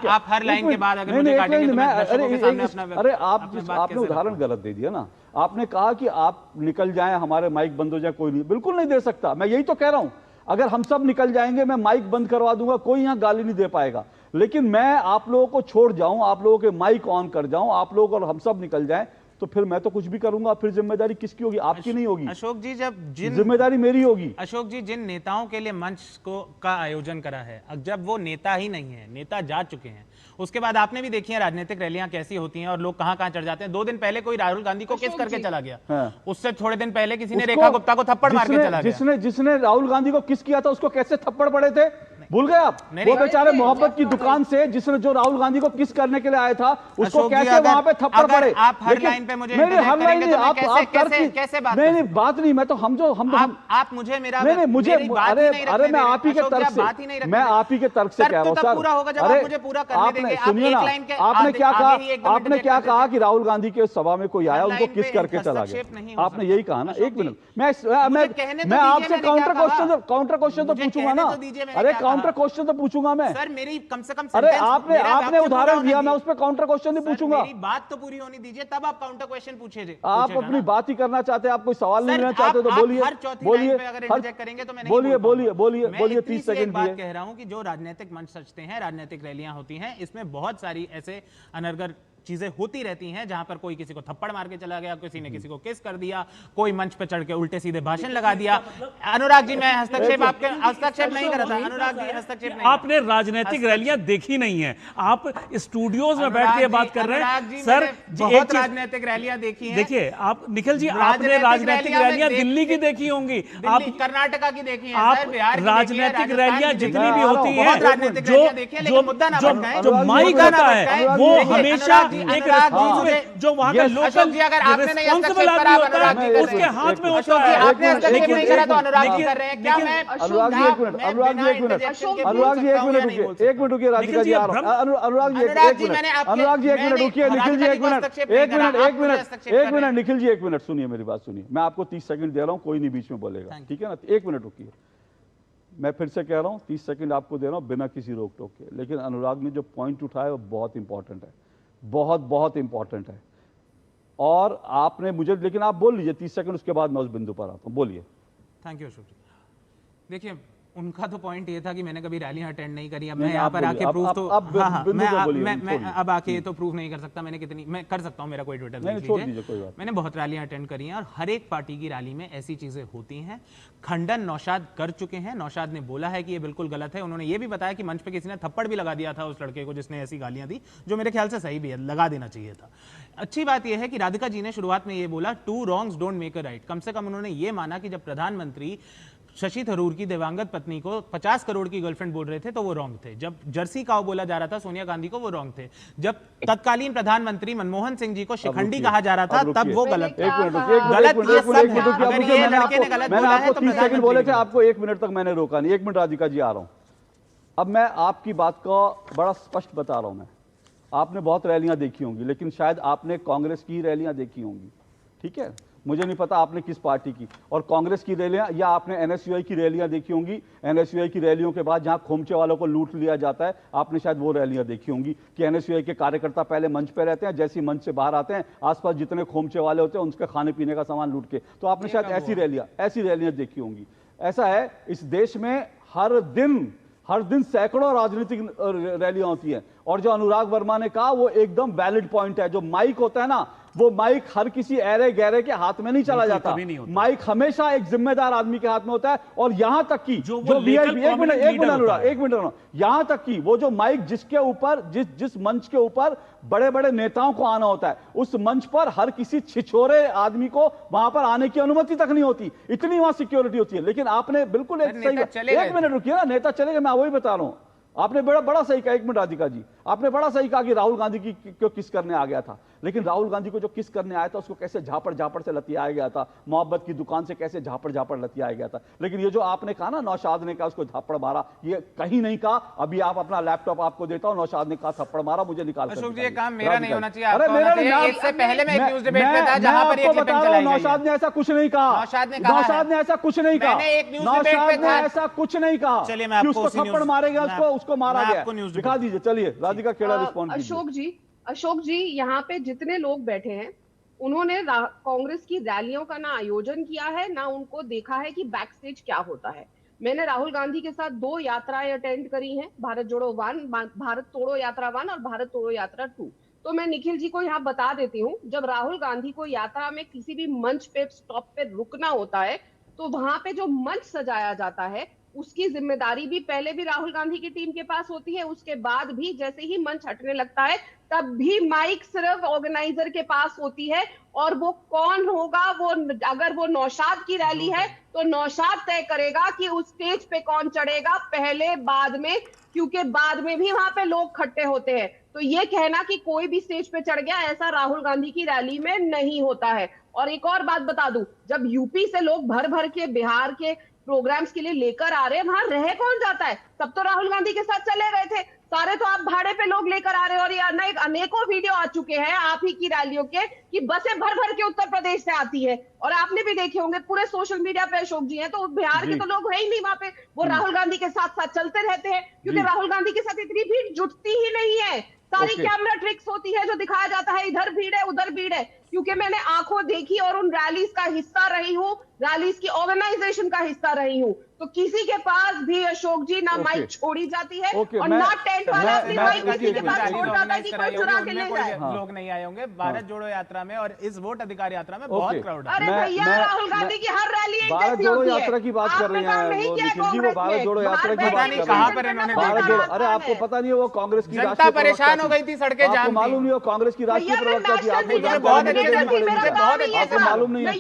आप हर लाइन के बाद अगर मुझे काटेंगे तो मैं दर्शकों के सामने अपना, अरे आपने उदाहरण गलत दे दिया ना। आपने कहा कि आप निकल जाएं, हमारे माइक बंद हो जाए, कोई नहीं, बिल्कुल नहीं दे सकता, मैं यही तो कह रहा हूं। अगर हम सब निकल जाएंगे, मैं माइक बंद करवा दूंगा, कोई यहां गाली नहीं दे पाएगा। लेकिन मैं आप लोगों को छोड़ जाऊं, आप लोगों के माइक ऑन कर जाऊं, आप लोग और हम सब निकल जाएं, तो फिर मैं तो कुछ भी करूंगा, फिर जिम्मेदारी किसकी होगी? आपकी नहीं होगी अशोक जी। जब जिम्मेदारी मेरी होगी अशोक जी, जिन नेताओं के लिए मंच का आयोजन करा है, जब वो नेता ही नहीं है, नेता जा चुके हैं, उसके बाद आपने भी देखी है राजनीतिक रैलियां कैसी होती हैं और लोग कहां कहां चढ़ जाते हैं। 2 दिन पहले कोई राहुल गांधी को किस करके चला गया, उससे थोड़े दिन पहले किसी ने रेखा गुप्ता को थप्पड़ मार के चला गया। जिसने राहुल गांधी को किस किया था, उसको कैसे थप्पड़ पड़े थे, भूल गए आप? वो बेचारे मोहब्बत की दुकान से जिसने जो राहुल गांधी को किस करने के लिए आया था, उसको कैसे वहां पे थप्पड़ पड़े? आप हर लाइन पे मुझे हर लाइन नहीं, आप कैसे बात नहीं, बात नहीं, मैं तो आप मुझे मेरा नहीं, मुझे अरे मैं आप ही के तर्क से, मैं आप ही के तर्क से कह रहा हूँ सर। पूरा होगा जब आप मुझे पूरा करने देंगे। सुनिए ना, आपने क्या कहा कि राहुल गांधी के सभा में कोई आया, उनको किस करके चला गया, आपने यही कहा ना। 1 मिनट, मैं आपसे काउंटर क्वेश्चन तो पूछूंगा ना। अरे काउंटर क्वेश्चन तो पूछूंगा मैं सर, मेरी कम से कम, अरे आपने उदाहरण दिया, मैं उस पर काउंटर क्वेश्चन नहीं पूछूंगा। मेरी बात तो पूरी होनी दीजिए, तब आप काउंटर क्वेश्चन पूछिए। आप अपनी बात ही करना चाहते हैं, आप कोई सवाल नहीं लेना चाहते तो बोलिए, बोलिए 30 सेकंड। बात कह रहा हूं कि जो राजनीतिक मंच सजते हैं, राजनीतिक रैलियां होती हैं, इसमें बहुत सारी ऐसे अनर्गल चीजें होती रहती हैं, जहां पर कोई किसी को थप्पड़ मार के चला गया, किसी ने किसी को किस कर दिया, कोई मंच पे चढ़ के उल्टे सीधे भाषण लगा दिया। अनुराग जी, मैं हस्तक्षेप नहीं कर रहा था। अनुराग जी, हस्तक्षेप नहीं। आपने राजनीतिक रैलियां देखी नहीं है, आप स्टूडियोज में बैठ के बात कर रहे हैं सर। बहुत राजनीतिक रैलियां देखी हैं। देखिए आप निखिल जी, आपने राजनीतिक रैलियां दिल्ली की देखी होंगी, आप कर्नाटका की देखी है, बिहार की, राजनीतिक रैलियां जितनी भी होती है, है, जो माइक होता है वो हमेशा एक responsible जो वहां का लोकल रिस्पॉन्सिबल आदमी होता है उसके हाथ में होता है। आपने हस्तक्षेप नहीं करा तो अनुराग जी कर रहे हैं क्या? मैं अनुराग जी एक मिनट, अनुराग जी एक मिनट, अनुराग जी एक मिनट रुकिए, एक मिनट रुकिए, राधिका जी आ रहा हूं। अनुराग जी एक मिनट, अनुराग जी एक मिनट रुकिए, निखिल जी एक मिनट, एक मिनट, एक मिनट, एक मिनट, निखिल जी एक मिनट सुनिए, मेरी बात सुनिए, मैं आपको 30 सेकंड दे रहा हूं, कोई नहीं बीच में बोलेगा, ठीक है ना? एक मिनट रुकिए, मैं फिर से कह रहा हूं 30 सेकंड आपको दे रहा हूं बिना किसी रोक टोक के। लेकिन अनुराग ने जो पॉइंट उठाया वो बहुत इंपॉर्टेंट है, बहुत बहुत इंपॉर्टेंट है। और आपने मुझे, लेकिन आप बोल लीजिए 30 सेकंड, उसके बाद मैं उस बिंदु पर आता हूं, बोलिए। थैंक यू अशोक जी। देखिए उनका तो पॉइंट ये था कि मैंने कभी रैलियां अटेंड नहीं करी। अब मैं यहाँ पर आके प्रूफ तो मैं अब आके ये तो प्रूफ नहीं कर सकता मैंने कितनी, मैं कर सकता हूँ, मेरा कोई ट्विटर नहीं, छोड़ दीजिए, कोई बात। मैंने बहुत रैलियां अटेंड करी हैं और हर एक पार्टी की रैली में ऐसी चीजें होती हैं। खंडन नौशाद कर चुके हैं, नौशाद ने बोला है कि ये बिल्कुल गलत है। उन्होंने ये भी बताया कि मंच पे किसी ने थप्पड़ भी लगा दिया था उस लड़के को जिसने ऐसी गालियां दी, जो मेरे ख्याल से सही भी है, लगा देना चाहिए था। अच्छी बात यह है कि राधिका जी ने शुरुआत में ये बोला 2 wrongs don't make a right। कम से कम उन्होंने ये माना कि जब प्रधानमंत्री शशि थरूर की दिवंगत पत्नी को 50 करोड़ की गर्लफ्रेंड बोल रहे थे तो वो रॉन्ग थे। जब जर्सी काऊ बोला जा रहा था सोनिया गांधी को, वो रॉन्ग थे। जब तत्कालीन प्रधानमंत्री मनमोहन सिंह जी को शिखंडी कहा जा रहा था तब वो गलत थे। गलत ये सब है। अगर ये लड़के ने गलत बोला है तो 30 सेकंड बोले थे, आपको 1 मिनट तक मैंने रोका नहीं। 1 मिनट राधिका जी आ रहा हूं। अब मैं आपकी बात को बड़ा स्पष्ट बता रहा हूं। मैं, आपने बहुत रैलियां देखी होंगी, लेकिन शायद आपने कांग्रेस की रैलियां देखी होंगी, ठीक है? मुझे नहीं पता आपने किस पार्टी की, और कांग्रेस की रैलियां या आपने एनएसयूआई की रैलियां देखी होंगी। एनएसयूआई की रैलियों के बाद जहां खोमचे वालों को लूट लिया जाता है, आपने शायद वो रैलियां देखी होंगी कि एनएसयूआई के कार्यकर्ता पहले मंच पे रहते हैं, जैसे ही मंच से बाहर आते हैं आसपास जितने खोमचे वाले होते हैं उनके खाने पीने का सामान लूट के। तो आपने शायद ऐसी रैलियां देखी होंगी। ऐसा है, इस देश में हर दिन सैकड़ों राजनीतिक रैलियां होती हैं। और जो अनुराग वर्मा ने कहा वो एकदम वैलिड पॉइंट है। जो माइक होता है ना, वो माइक हर किसी ऐरे गहरे के हाथ में नहीं चला जाता। माइक हमेशा एक जिम्मेदार आदमी के हाथ में होता है। और यहां तक कि जो वीआईपी, एक मिनट अनुराग, यहां तक कि वो जो माइक जिसके ऊपर, जिस मंच के ऊपर बड़े बड़े नेताओं को आना होता है, उस मंच पर हर किसी छिछोरे आदमी को वहां पर आने की अनुमति तक नहीं होती। इतनी वहां सिक्योरिटी होती है। लेकिन आपने बिल्कुल एक मिनट रुकिए ना, नेता चले गए, मैं वही बता रहा हूं। आपने बड़ा सही कहा। 1 मिनट राधिका जी, आपने बड़ा सही कहा कि राहुल गांधी की क्यों किस करने आ गया था। लेकिन राहुल गांधी को जो किस करने आया था उसको कैसे झापड़ से लतियाया गया था, मोहब्बत की दुकान से कैसे झापड़ लतियाया गया था। लेकिन ये जो आपने कहा ना, नौशाद ने कहा उसको झापड़ मारा, ये कहीं नहीं कहा। अभी आप अपना लैपटॉप आपको देता हूं, नौशाद ने कहा थप्पड़ मारा, मुझे निकाल अशोक जी, ये काम मेरा नहीं होना चाहिए, अरे मेरा इससे पहले मैं एक न्यूज़ डिबेट में था जहां पर ये क्लिपिंग चलाई गई। नौशाद ने ऐसा कुछ नहीं कहा, नौशाद ने ऐसा कुछ नहीं कहा, नौशाद ने ऐसा कुछ नहीं कहा। चलिए मैं आपको थप्पड़ मारेगा, उसको मारा गया, दिखा दीजिए। चलिए राधिका केड़ा रिस्पॉन्ड कीजिए। अशोक जी, यहाँ पे जितने लोग बैठे हैं उन्होंने कांग्रेस की रैलियों का ना आयोजन किया है, ना उनको देखा है कि बैक स्टेज क्या होता है। मैंने राहुल गांधी के साथ 2 यात्राएं अटेंड करी हैं, भारत जोड़ो 1, भारत तोड़ो यात्रा 1 और भारत तोड़ो यात्रा 2। तो मैं निखिल जी को यहाँ बता देती हूँ, जब राहुल गांधी को यात्रा में किसी भी मंच पे, स्टॉप पे रुकना होता है, तो वहां पे जो मंच सजाया जाता है उसकी जिम्मेदारी भी पहले भी राहुल गांधी की टीम के पास होती है। उसके बाद भी जैसे ही मंच हटने लगता है तब भी माइक सिर्फ ऑर्गेनाइजर के पास होती है। और वो कौन होगा, वो अगर वो नौशाद की रैली है तो नौशाद तय करेगा कि उस स्टेज पे कौन चढ़ेगा, पहले बाद में, क्योंकि बाद में भी वहां पे लोग खट्टे होते हैं। तो ये कहना कि कोई भी स्टेज पे चढ़ गया, ऐसा राहुल गांधी की रैली में नहीं होता है। और एक और बात बता दूं, जब यूपी से लोग भर के बिहार के प्रोग्राम्स के लिए लेकर आ रहे हैं, वहां रह कौन जाता है? सब तो राहुल गांधी के साथ चले गए थे, सारे तो आप भाड़े पे लोग लेकर आ रहे हो। और ये अनेकों वीडियो आ चुके हैं आप ही की रैलियों के कि बसें भर के उत्तर प्रदेश से आती है। और आपने भी देखे होंगे पूरे सोशल मीडिया पे अशोक जी हैं, तो बिहार के तो लोग है ही नहीं वहां पे, वो राहुल गांधी के साथ साथ चलते रहते हैं, क्योंकि राहुल गांधी के साथ इतनी भीड़ जुटती ही नहीं है। सारी कैमरा ट्रिक्स होती है, जो दिखाया जाता है इधर भीड़ है उधर भीड़ है। क्योंकि मैंने आंखों देखी और उन रैलीज का हिस्सा रही हूँ, रैलीज की ऑर्गेनाइजेशन का हिस्सा रही हूँ, तो किसी के पास भी अशोक जी ना माइक छोड़ी जाती है और ना टेंट वाला अपनी माइक किसी के पास छोड़ जाता है कि कोई चुरा के ले जाए। लोग नहीं आए होंगे भारत जोड़ो यात्रा में, और इस वोट अधिकार यात्रा में बहुत क्राउड है। अरे भैया, राहुल गांधी की हर रैली एक भारत जोड़ो यात्रा की बात कर रही है, भारत जोड़ो यात्रा की बात कर कहां पर इन्होंने अरे आपको पता नहीं है वो कांग्रेस की जनता परेशान हो गई थी सड़कें जाम, मालूम नहीं हो कांग्रेस की राष्ट्रीय प्रवक्ता थी, आपको आपको मालूम नहीं है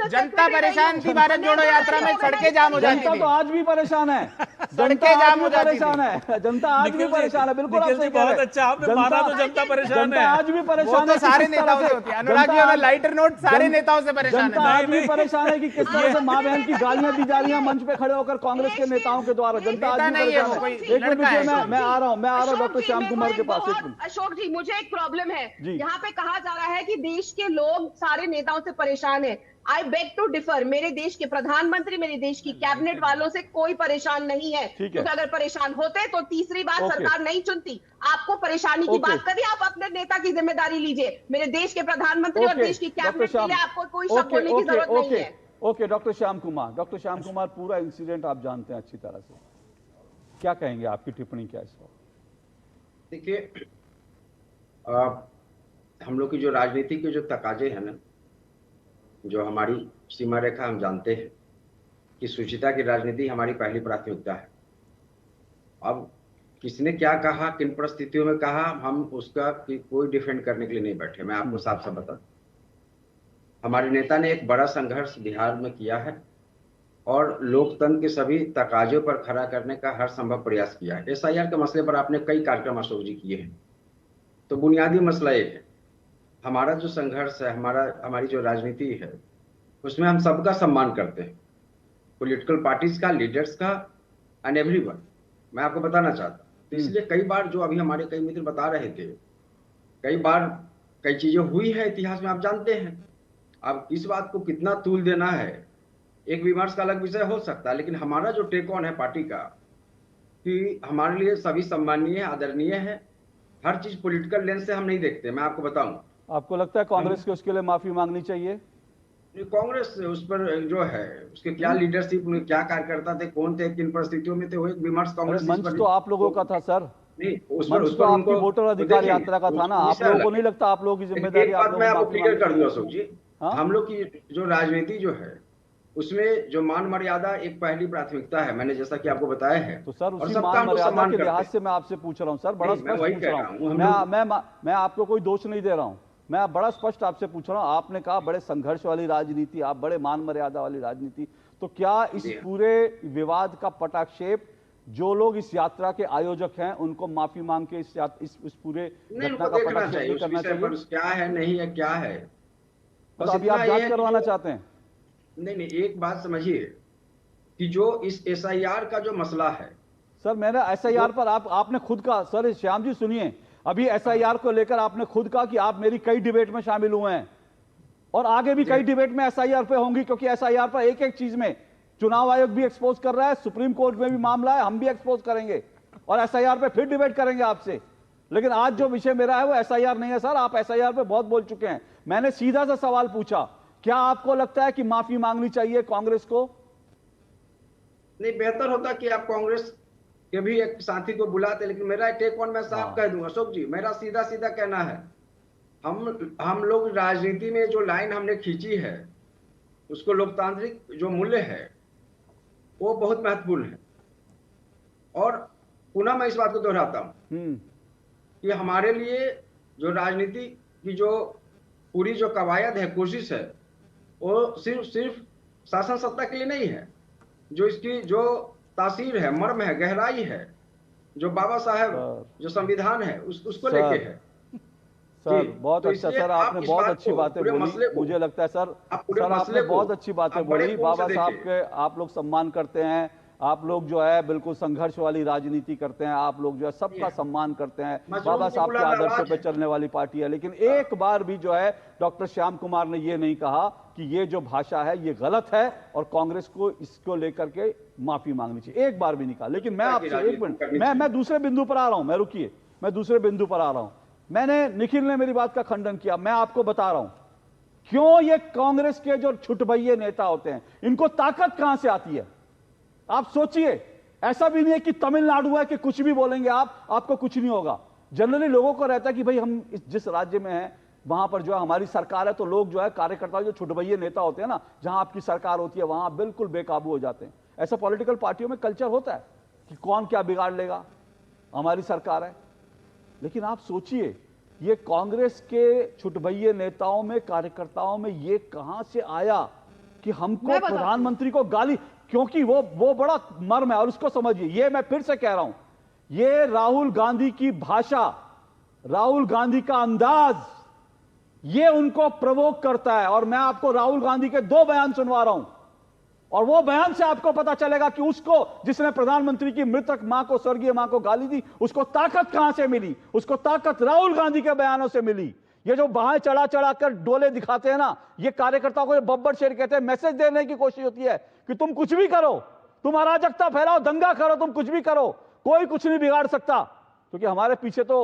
जनता परेशान थी भारत जोड़ो यात्रा में, सड़कें जाम हो जाती जनता तो आज भी परेशान है, सड़कें जाम हो जाती परेशान है, जनता आज भी परेशान है। बिल्कुल बहुत अच्छा आपने माना, तो जनता परेशान है, आज भी परेशान है। सारे नेताओं से होती है अनुराग जी, लाइटर नोट सारे नेताओं से परेशान है। आज भी परेशान है कि किस तरह से माँ बहन की गालियां दी जा रही हैं मंच पे खड़े होकर कांग्रेस के नेताओं के द्वारा। जनता आज भी परेशान है। एक मिनट, मैं आ रहा हूँ डॉक्टर श्याम कुमार के पास। एक मिनट अशोक जी, मुझे एक प्रॉब्लम है, यहाँ पे कहा जा रहा है कि देश के लोग सारे नेताओं से परेशान है। I beg to differ. मेरे देश के प्रधानमंत्री, मेरे देश की कैबिनेट वालों से कोई परेशान नहीं है, क्योंकि अगर परेशान होते तो तीसरी बार सरकार नहीं चुनती। आपको परेशानी की बात करिए, आप अपने नेता की जिम्मेदारी लीजिए। मेरे देश के प्रधानमंत्री और देश की कैबिनेट के लिए आपको कोई शक होने की जरूरत नहीं है। ओके डॉक्टर श्याम कुमार, पूरा इंसिडेंट आप जानते हैं अच्छी तरह से, क्या कहेंगे, आपकी टिप्पणी क्या इस वक्त? देखिए, हम लोग की जो राजनीति के जो तकाजे हैं ना, जो हमारी सीमा रेखा, हम जानते हैं कि शुचिता की राजनीति हमारी पहली प्राथमिकता है। अब किसने क्या कहा, किन परिस्थितियों में कहा, हम उसका कोई डिफेंड करने के लिए नहीं बैठे। मैं आपको साफ साफ बता, हमारे नेता ने एक बड़ा संघर्ष बिहार में किया है और लोकतंत्र के सभी तकाजों पर खड़ा करने का हर संभव प्रयास किया है। SIR के मसले पर आपने कई कार्यक्रम अशोक जी किए हैं। तो बुनियादी मसला एक है, हमारा जो संघर्ष है, हमारी जो राजनीति है, उसमें हम सबका सम्मान करते हैं, पॉलिटिकल पार्टीज का, लीडर्स का एंड एवरीवन। मैं आपको बताना चाहता हूँ, तो इसलिए कई बार जो अभी हमारे कई मित्र बता रहे थे, कई बार कई चीजें हुई है इतिहास में, आप जानते हैं। अब इस बात को कितना तूल देना है, एक विमर्श का अलग विषय हो सकता है, लेकिन हमारा जो टेक ऑन है पार्टी का, कि हमारे लिए सभी सम्मानीय, आदरणीय है। हर चीज पॉलिटिकल लेंस से हम नहीं देखते। मैं आपको बताऊं, आपको लगता है कांग्रेस को उसके लिए माफी मांगनी चाहिए? कांग्रेस उस पर जो है, उसके क्या लीडरशिप, क्या कार्यकर्ता थे, कौन थे, किन परिस्थितियों में थे, वो एक विमर्श कांग्रेस। मंच तो आप लोगों का था सर, नहीं उस पर आपकी वोटर अधिकार यात्रा का था ना, आप लोगों को नहीं लगता आप लोगों की जिम्मेदारी? मैं आपको क्लियर कर दूं अशोक जी, हम लोग की जो राजनीति जो है, उसमें जो मान मर्यादा एक पहली प्राथमिकता है, मैंने जैसा कि आपको बताया है। तो सर उसी मान मर्यादा के लिहाज से मैं आपसे पूछ रहा हूँ सर, बड़ा स्पष्ट पूछ रहा हूँ। मैं आपको कोई दोष नहीं दे रहा हूँ, मैं बड़ा स्पष्ट आपसे पूछ रहा हूँ। आपने कहा बड़े संघर्ष वाली राजनीति, आप बड़े मान मर्यादा वाली राजनीति, तो क्या इस पूरे विवाद का पटाक्षेप जो लोग इस यात्रा के आयोजक हैं उनको माफी मांग के इस पूरे घटना का पटाक्षेप करना चाहिए? क्या है, नहीं है, क्या है, तो अभी आप जांच करवाना चाहते हैं? नहीं, एक बात समझिए कि जो इस SIR का जो मसला है सर, मैंने SIR पर आपने खुद कहा, सर श्याम जी सुनिए, अभी SIR को लेकर आपने खुद कहा कि आप मेरी कई डिबेट में शामिल हुए हैं और आगे भी कई डिबेट में SIR पे होंगी, क्योंकि SIR पर एक एक चीज में चुनाव आयोग भी एक्सपोज कर रहा है, सुप्रीम कोर्ट में भी मामला है, हम भी एक्सपोज करेंगे और SIR पे फिर डिबेट करेंगे आपसे। लेकिन आज जो विषय मेरा है वो SIR नहीं है सर, आप SIR पे बहुत बोल चुके हैं। मैंने सीधा सा सवाल पूछा, क्या आपको लगता है कि माफी मांगनी चाहिए कांग्रेस को? नहीं, बेहतर होता कि आप कांग्रेस के भी एक साथी को बुलाते, लेकिन मेरा टेक ऑन मैं साफ कह दूं अशोक जी, मेरा सीधा सीधा कहना है, हम लोग राजनीति में जो लाइन हमने खींची है, उसको लोकतांत्रिक जो मूल्य है वो बहुत महत्वपूर्ण है। और पुनः मैं इस बात को दोहराता हूं कि हमारे लिए जो राजनीति की जो पूरी जो कवायद है, कोशिश है, वो सिर्फ शासन सत्ता के लिए नहीं है। जो इसकी जो तासीर है, मर्म है, गहराई है, जो बाबा साहब जो संविधान है उसको लेके है। सर बहुत अच्छा सर, आपने बहुत अच्छी बातें बोली, मुझे लगता है सर आपने बहुत अच्छी बातें बोली। बाबा साहब के आप लोग सम्मान करते हैं, आप लोग जो है बिल्कुल संघर्ष वाली राजनीति करते हैं, आप लोग जो है सबका सम्मान करते हैं, बाबा साहब के आदर्शों पे चलने वाली पार्टी है। लेकिन एक बार भी जो है डॉक्टर श्याम कुमार ने ये नहीं कहा कि ये जो भाषा है ये गलत है और कांग्रेस को इसको लेकर के माफी मांगनी चाहिए, एक बार भी नहीं कहा। लेकिन मैं आपसे एक मिनट, मैं दूसरे बिंदु पर आ रहा हूं, मैं रुकिए, मैं दूसरे बिंदु पर आ रहा हूं। मैंने, निखिल ने मेरी बात का खंडन किया, मैं आपको बता रहा हूं क्यों ये कांग्रेस के जो छुटभइये नेता होते हैं इनको ताकत कहां से आती है। आप सोचिए, ऐसा भी नहीं है कि तमिलनाडु है कि कुछ भी बोलेंगे आपको कुछ नहीं होगा। जनरली लोगों को रहता है कि भाई हम जिस राज्य में हैं वहां पर जो है हमारी सरकार है, तो लोग जो है कार्यकर्ता जो छुटभइये नेता होते हैं ना, जहां आपकी सरकार होती है वहां बिल्कुल बेकाबू हो जाते हैं। ऐसा पॉलिटिकल पार्टियों में कल्चर होता है कि कौन क्या बिगाड़ लेगा, हमारी सरकार है। लेकिन आप सोचिए ये कांग्रेस के छुटभइये नेताओं में, कार्यकर्ताओं में ये कहां से आया कि हमको प्रधानमंत्री को गाली, क्योंकि वो बड़ा मर्म है और उसको समझिए। ये मैं फिर से कह रहा हूं, ये राहुल गांधी की भाषा, राहुल गांधी का अंदाज, ये उनको प्रवोक करता है। और मैं आपको राहुल गांधी के 2 बयान सुनवा रहा हूं और वो बयान से आपको पता चलेगा कि उसको, जिसने प्रधानमंत्री की मृतक मां को, स्वर्गीय मां को गाली दी, उसको ताकत कहां से मिली। उसको ताकत राहुल गांधी के बयानों से मिली। ये जो बाहें चढ़ा चढ़ा कर डोले दिखाते हैं ना, ये कार्यकर्ताओं को बब्बर शेर कहते हैं। मैसेज देने की कोशिश होती है कि तुम कुछ भी करो, तुम अराजकता फैलाओ, दंगा करो, तुम कुछ भी करो, कोई कुछ नहीं बिगाड़ सकता, क्योंकि हमारे पीछे तो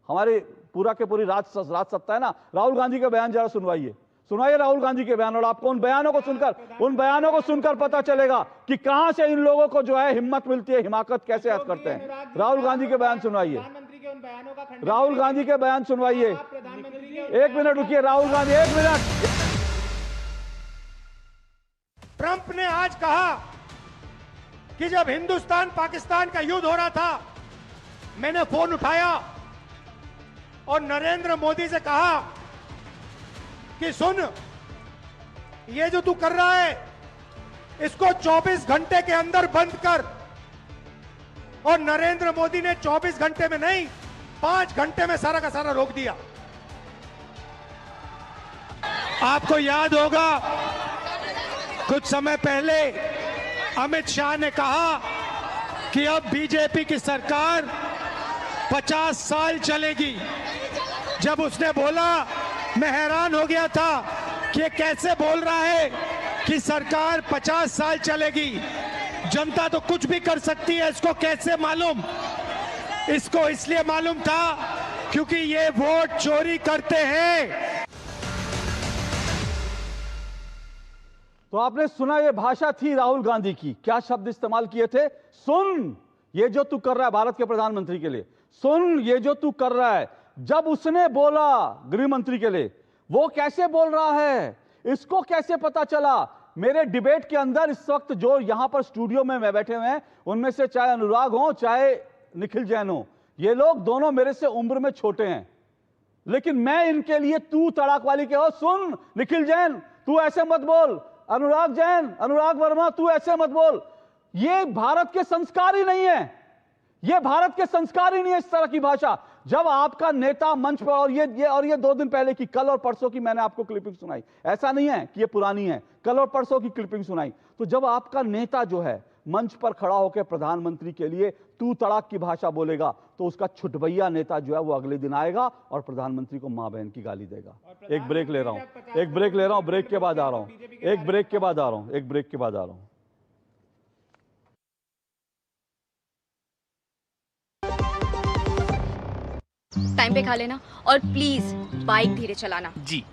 हमारे पूरा के पूरी राज सत्ता है ना। राहुल गांधी के बयान जरा सुनवाइए राहुल गांधी के बयान, और आपको उन बयानों को सुनकर पता चलेगा कि कहां से इन लोगों को जो है हिम्मत मिलती है, हिमाकत कैसे याद करते हैं। राहुल गांधी के बयान सुनवाइए, राहुल गांधी के बयान सुनवाइए। 1 मिनट रुकिए, राहुल गांधी 1 मिनट। ट्रंप ने आज कहा कि जब हिंदुस्तान पाकिस्तान का युद्ध हो रहा था, मैंने फोन उठाया और नरेंद्र मोदी से कहा कि सुन, ये जो तू कर रहा है इसको 24 घंटे के अंदर बंद कर। और नरेंद्र मोदी ने 24 घंटे में नहीं, 5 घंटे में सारा का सारा रोक दिया। आपको याद होगा कुछ समय पहले अमित शाह ने कहा कि अब बीजेपी की सरकार 50 साल चलेगी। जब उसने बोला, मैं हैरान हो गया था कि कैसे बोल रहा है कि सरकार 50 साल चलेगी। जनता तो कुछ भी कर सकती है, इसको कैसे मालूम? इसको इसलिए मालूम था क्योंकि ये वोट चोरी करते हैं। तो आपने सुना, ये भाषा थी राहुल गांधी की। क्या शब्द इस्तेमाल किए थे? सुन, ये जो तू कर रहा है भारत के प्रधानमंत्री के लिए, सुन ये जो तू कर रहा है। जब उसने बोला गृह मंत्री के लिए, वो कैसे बोल रहा है, इसको कैसे पता चला? मेरे डिबेट के अंदर इस वक्त जो यहां पर स्टूडियो में बैठे हुए हैं, उनमें से चाहे अनुराग हो चाहे निखिल जैन हो, ये लोग दोनों मेरे से उम्र में छोटे हैं, लेकिन मैं इनके लिए तू तड़ाक वाली के हो। सुन निखिल जैन, तू ऐसे मत बोल। अनुराग वर्मा, तू ऐसे मत बोल। ये भारत के संस्कार ही नहीं है, ये भारत के संस्कार ही नहीं है इस तरह की भाषा। जब आपका नेता मंच पर, और ये 2 दिन पहले की, कल और परसों की मैंने आपको क्लिपिंग सुनाई, ऐसा नहीं है कि ये पुरानी है, कल और परसों की क्लिपिंग सुनाई। तो जब आपका नेता जो है मंच पर खड़ा होकर प्रधानमंत्री के लिए तू तड़ाक की भाषा बोलेगा, तो उसका छुटभैया नेता जो है वो अगले दिन आएगा और प्रधानमंत्री को मां बहन की गाली देगा। एक ब्रेक ले रहा हूं, ब्रेक के बाद आ रहा हूं। टाइम पे खा लेना और प्लीज बाइक धीरे चलाना जी।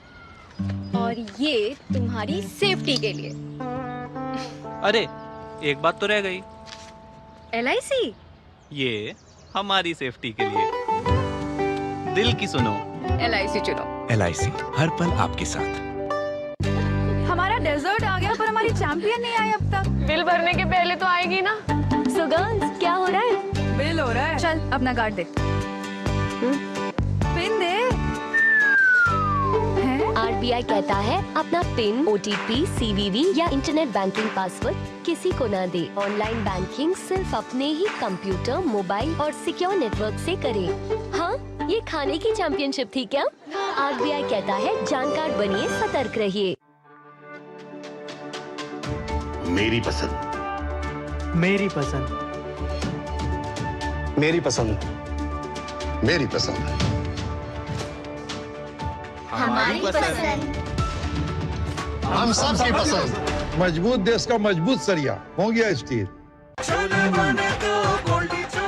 और ये तुम्हारी सेफ्टी के लिए। अरे एक बात तो रह गई। LIC? ये हमारी सेफ्टी के लिए। दिल की सुनो, LIC चुनो। LIC हर पल आपके साथ। हमारा डेजर्ट आ गया, पर हमारी चैंपियन नहीं आई अब तक। बिल भरने के पहले तो आएगी ना। सो गर्ल्स, क्या हो रहा है? बिल हो रहा है। चल अपना कार्ड दे। पिन दे। RBI कहता है अपना पिन, OTP, CVV या इंटरनेट बैंकिंग पासवर्ड किसी को ना दे। ऑनलाइन बैंकिंग सिर्फ अपने ही कंप्यूटर, मोबाइल और सिक्योर नेटवर्क से करें। हाँ, ये खाने की चैंपियनशिप थी क्या? RBI कहता है जानकार बनिए, सतर्क रहिए। मेरी पसंद, मेरी पसंद, मेरी पसंद, मेरी पसंद, हमारी पसंद, हम सबकी पसंद। मजबूत देश का मजबूत सरिया हो गया स्टील।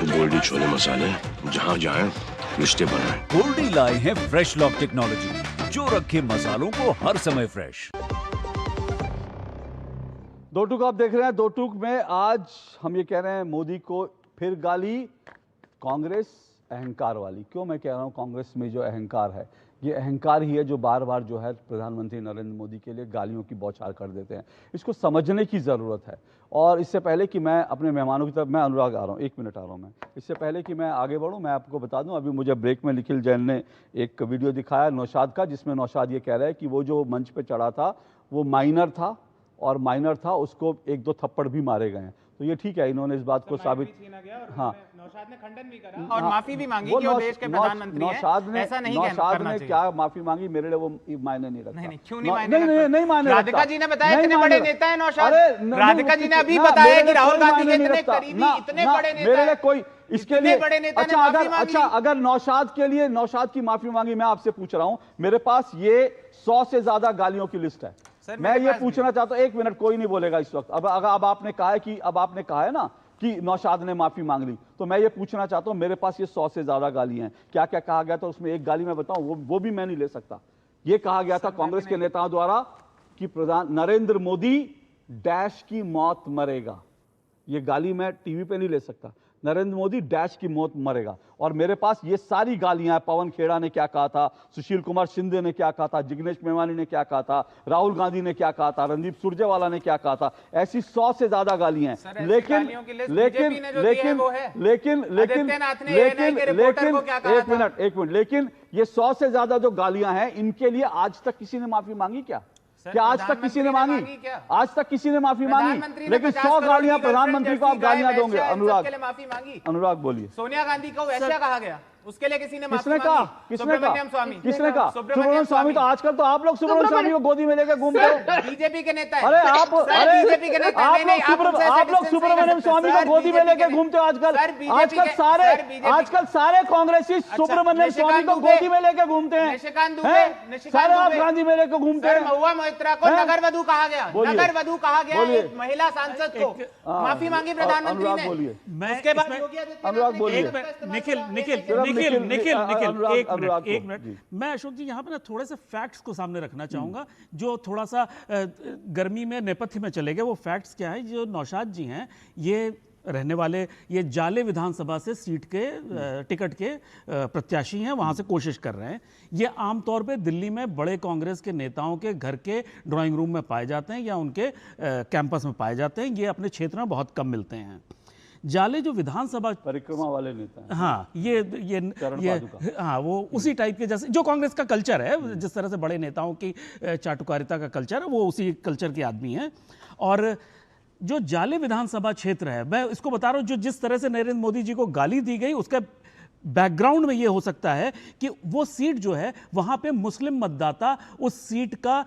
गोल्डी छोले मसाले, जहाँ जाए रिश्ते बनाए। गोल्डी लाए हैं फ्रेश लॉक टेक्नोलॉजी, जो रखे मसालों को हर समय फ्रेश। दो टूक आप देख रहे हैं। दो टूक में आज हम ये कह रहे हैं, मोदी को फिर गाली, कांग्रेस अहंकार वाली। क्यों मैं कह रहा हूँ कांग्रेस में जो अहंकार है, ये अहंकार ही है जो बार बार जो है प्रधानमंत्री नरेंद्र मोदी के लिए गालियों की बौछार कर देते हैं। इसको समझने की ज़रूरत है। और इससे पहले कि मैं अपने मेहमानों की तरफ, मैं अनुराग आ रहा हूँ, 1 मिनट आ रहा हूँ मैं, इससे पहले कि मैं आगे बढ़ूँ मैं आपको बता दूँ, अभी मुझे ब्रेक में निखिल जैन ने एक वीडियो दिखाया नौशाद का, जिसमें नौशाद ये कह रहा है कि वो जो मंच पर चढ़ा था वो माइनर था, और माइनर था, उसको 1-2 थप्पड़ भी मारे गए हैं। तो ये ठीक है, इन्होंने इस बात को साबित, हाँ, नौशाद ने खंडन भी करा और माफी भी मांगी कि वो देश के प्रधानमंत्री हैं। ऐसा नहीं नौशाद ने क्या माफी मांगी, मेरे लिए वो मायने नहीं रखता। नहीं, क्यों नहीं मायने रखता? नहीं मायने रखता। राधिका जी ने बताया इतने बड़े नेता है नौशाद। राधिका जी ने अभी बताया कि राहुल गांधी के इतने करीबी, इतने बड़े नेता, मेरे लिए कोई इसके लिए बड़े नेता अच्छा अगर नौशाद के लिए नौशाद की माफी मांगी, मैं आपसे पूछ रहा हूं, मेरे पास ये 100 से ज्यादा गालियों की लिस्ट है। मैं ये पूछना चाहता हूं, 1 मिनट कोई नहीं बोलेगा इस वक्त। अब आपने कहा है ना कि नौशाद ने माफी मांग ली, तो मैं ये पूछना चाहता हूं, मेरे पास ये 100 से ज्यादा गाली हैं, क्या क्या कहा गया था उसमें एक गाली मैं बताऊं, वो भी मैं नहीं ले सकता। ये कहा गया था कांग्रेस के नेताओं द्वारा कि नरेंद्र मोदी डैश की मौत मरेगा। ये गाली मैं टीवी पे नहीं ले सकता। नरेंद्र मोदी डैश की मौत मरेगा। और मेरे पास ये सारी गालियां हैं। पवन खेड़ा ने क्या कहा था, सुशील कुमार शिंदे ने क्या कहा था, जिग्नेश मेवानी ने क्या कहा था, राहुल गांधी ने क्या कहा था, रणदीप सुरजेवाला ने क्या कहा था, ऐसी 100 से ज्यादा गालियां हैं। लेकिन लेकिन ये 100 से ज्यादा जो गालियां हैं, इनके लिए आज तक किसी ने माफी मांगी क्या? क्या आज तक किसी ने मांगी? आज तक किसी ने माफी मांगी? लेकिन 100 गालियां प्रधानमंत्री को आप गालियां दोगे। अनुराग बोलिए। सोनिया गांधी को वैसा कहा गया, उसके लिए किसी ने किसने कहा? सुब्रमण्यम स्वामी तो आजकल तो आप लोग सुब्रमण्यम स्वामी को गोदी में लेकर घूमते हो। बीजेपी के नेता। अरे आप लोग सुब्रमण्यम स्वामी को गोदी में लेकर घूमते हो आजकल। आजकल सारे कांग्रेसी सुब्रमण्यम स्वामी को गोदी में लेकर घूमते हैं। सारे आप गांधी में लेकर घूमते हैं। महुआ मोइत्रा को नगर वधू कहा गया, नगर वधू कहा गया एक महिला सांसद को। माफी मांगी प्रधानमंत्री ने। उसके बाद अनुराग बोलिए। निखिल एक मिनट मैं अशोक जी यहाँ पे ना थोड़े से फैक्ट्स को सामने रखना चाहूंगा जो थोड़ा सा गर्मी में नेपथ्य में चले गए। वो फैक्ट्स क्या है, जो नौशाद जी हैं ये रहने वाले ये जाले विधानसभा से सीट के टिकट के प्रत्याशी हैं, वहां से कोशिश कर रहे हैं। ये आमतौर पे दिल्ली में बड़े कांग्रेस के नेताओं के घर के ड्राइंग रूम में पाए जाते हैं या उनके कैंपस में पाए जाते हैं। ये अपने क्षेत्र में बहुत कम मिलते हैं। जाले जो विधानसभा परिक्रमा वाले नेता हैं। हाँ, ये हाँ, वो उसी टाइप के जैसे जो कांग्रेस का कल्चर है, जिस तरह से बड़े नेताओं की चाटुकारिता का कल्चर है, वो उसी कल्चर के आदमी हैं। और जो जाले विधानसभा क्षेत्र है, मैं इसको बता रहा हूँ, जो जिस तरह से नरेंद्र मोदी जी को गाली दी गई उसका बैकग्राउंड में ये हो सकता है कि वो सीट जो है वहां पे मुस्लिम मतदाता उस सीट का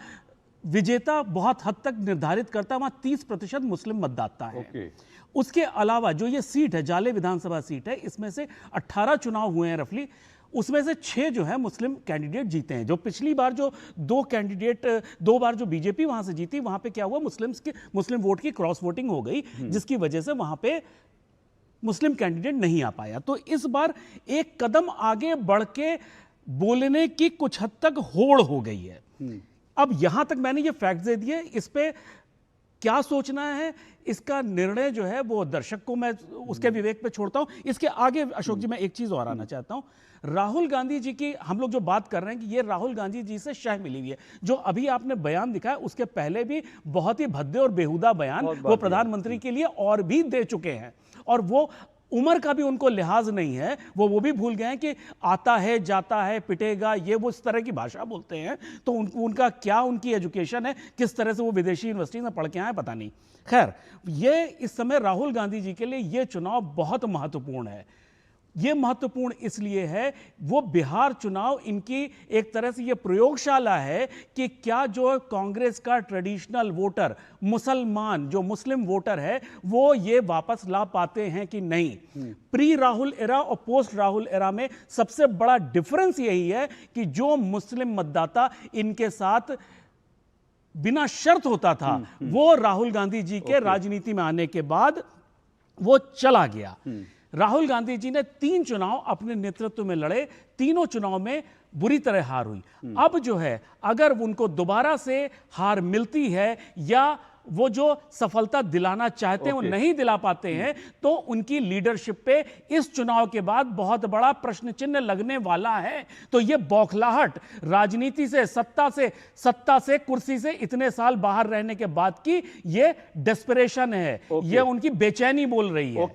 विजेता बहुत हद तक निर्धारित करता है। वहां 30% मुस्लिम मतदाता है। उसके अलावा जो ये सीट है, जाले विधानसभा सीट है, इसमें से 18 चुनाव हुए हैं रफली, उसमें से 6 जो है मुस्लिम कैंडिडेट जीते हैं। जो पिछली बार जो 2 बार जो बीजेपी वहां से जीती, वहां पे क्या हुआ, मुस्लिम वोट की क्रॉस वोटिंग हो गई, जिसकी वजह से वहां पे मुस्लिम कैंडिडेट नहीं आ पाया। तो इस बार एक कदम आगे बढ़ के बोलने की कुछ हद तक होड़ हो गई है। अब यहां तक मैंने ये फैक्ट दे दिए, इस पे क्या सोचना है इसका निर्णय जो है वो दर्शक को मैं उसके विवेक पे छोड़ता हूं। इसके आगे अशोक जी मैं एक चीज और आना चाहता हूं। राहुल गांधी जी की हम लोग जो बात कर रहे हैं कि ये राहुल गांधी जी से शह मिली हुई है। जो अभी आपने बयान दिखाया उसके पहले भी बहुत ही भद्दे और बेहुदा बयान वो प्रधानमंत्री के लिए और भी दे चुके हैं, और वो उम्र का भी उनको लिहाज नहीं है। वो भी भूल गए हैं कि आता है जाता है पिटेगा, ये वो इस तरह की भाषा बोलते हैं। तो उनका क्या उनकी एजुकेशन है, किस तरह से वो विदेशी यूनिवर्सिटी में पढ़ के आए पता नहीं। खैर, ये इस समय राहुल गांधी जी के लिए ये चुनाव बहुत महत्वपूर्ण है। ये महत्वपूर्ण इसलिए है, वो बिहार चुनाव इनकी एक तरह से ये प्रयोगशाला है कि क्या जो कांग्रेस का ट्रेडिशनल वोटर मुसलमान जो मुस्लिम वोटर है वो ये वापस ला पाते हैं कि नहीं। प्री राहुल एरा और पोस्ट राहुल एरा में सबसे बड़ा डिफरेंस यही है कि जो मुस्लिम मतदाता इनके साथ बिना शर्त होता था वो राहुल गांधी जी के राजनीति में आने के बाद वो चला गया। राहुल गांधी जी ने 3 चुनाव अपने नेतृत्व में लड़े, तीनों चुनाव में बुरी तरह हार हुई। अब जो है, अगर उनको दोबारा से हार मिलती है या वो जो सफलता दिलाना चाहते हैं वो नहीं दिला पाते हैं, तो उनकी लीडरशिप पे इस चुनाव के बाद बहुत बड़ा प्रश्न चिन्ह लगने वाला है। तो ये बौखलाहट राजनीति से, सत्ता से, कुर्सी से इतने साल बाहर रहने के बाद की ये डेस्परेशन है, ये उनकी बेचैनी बोल रही है।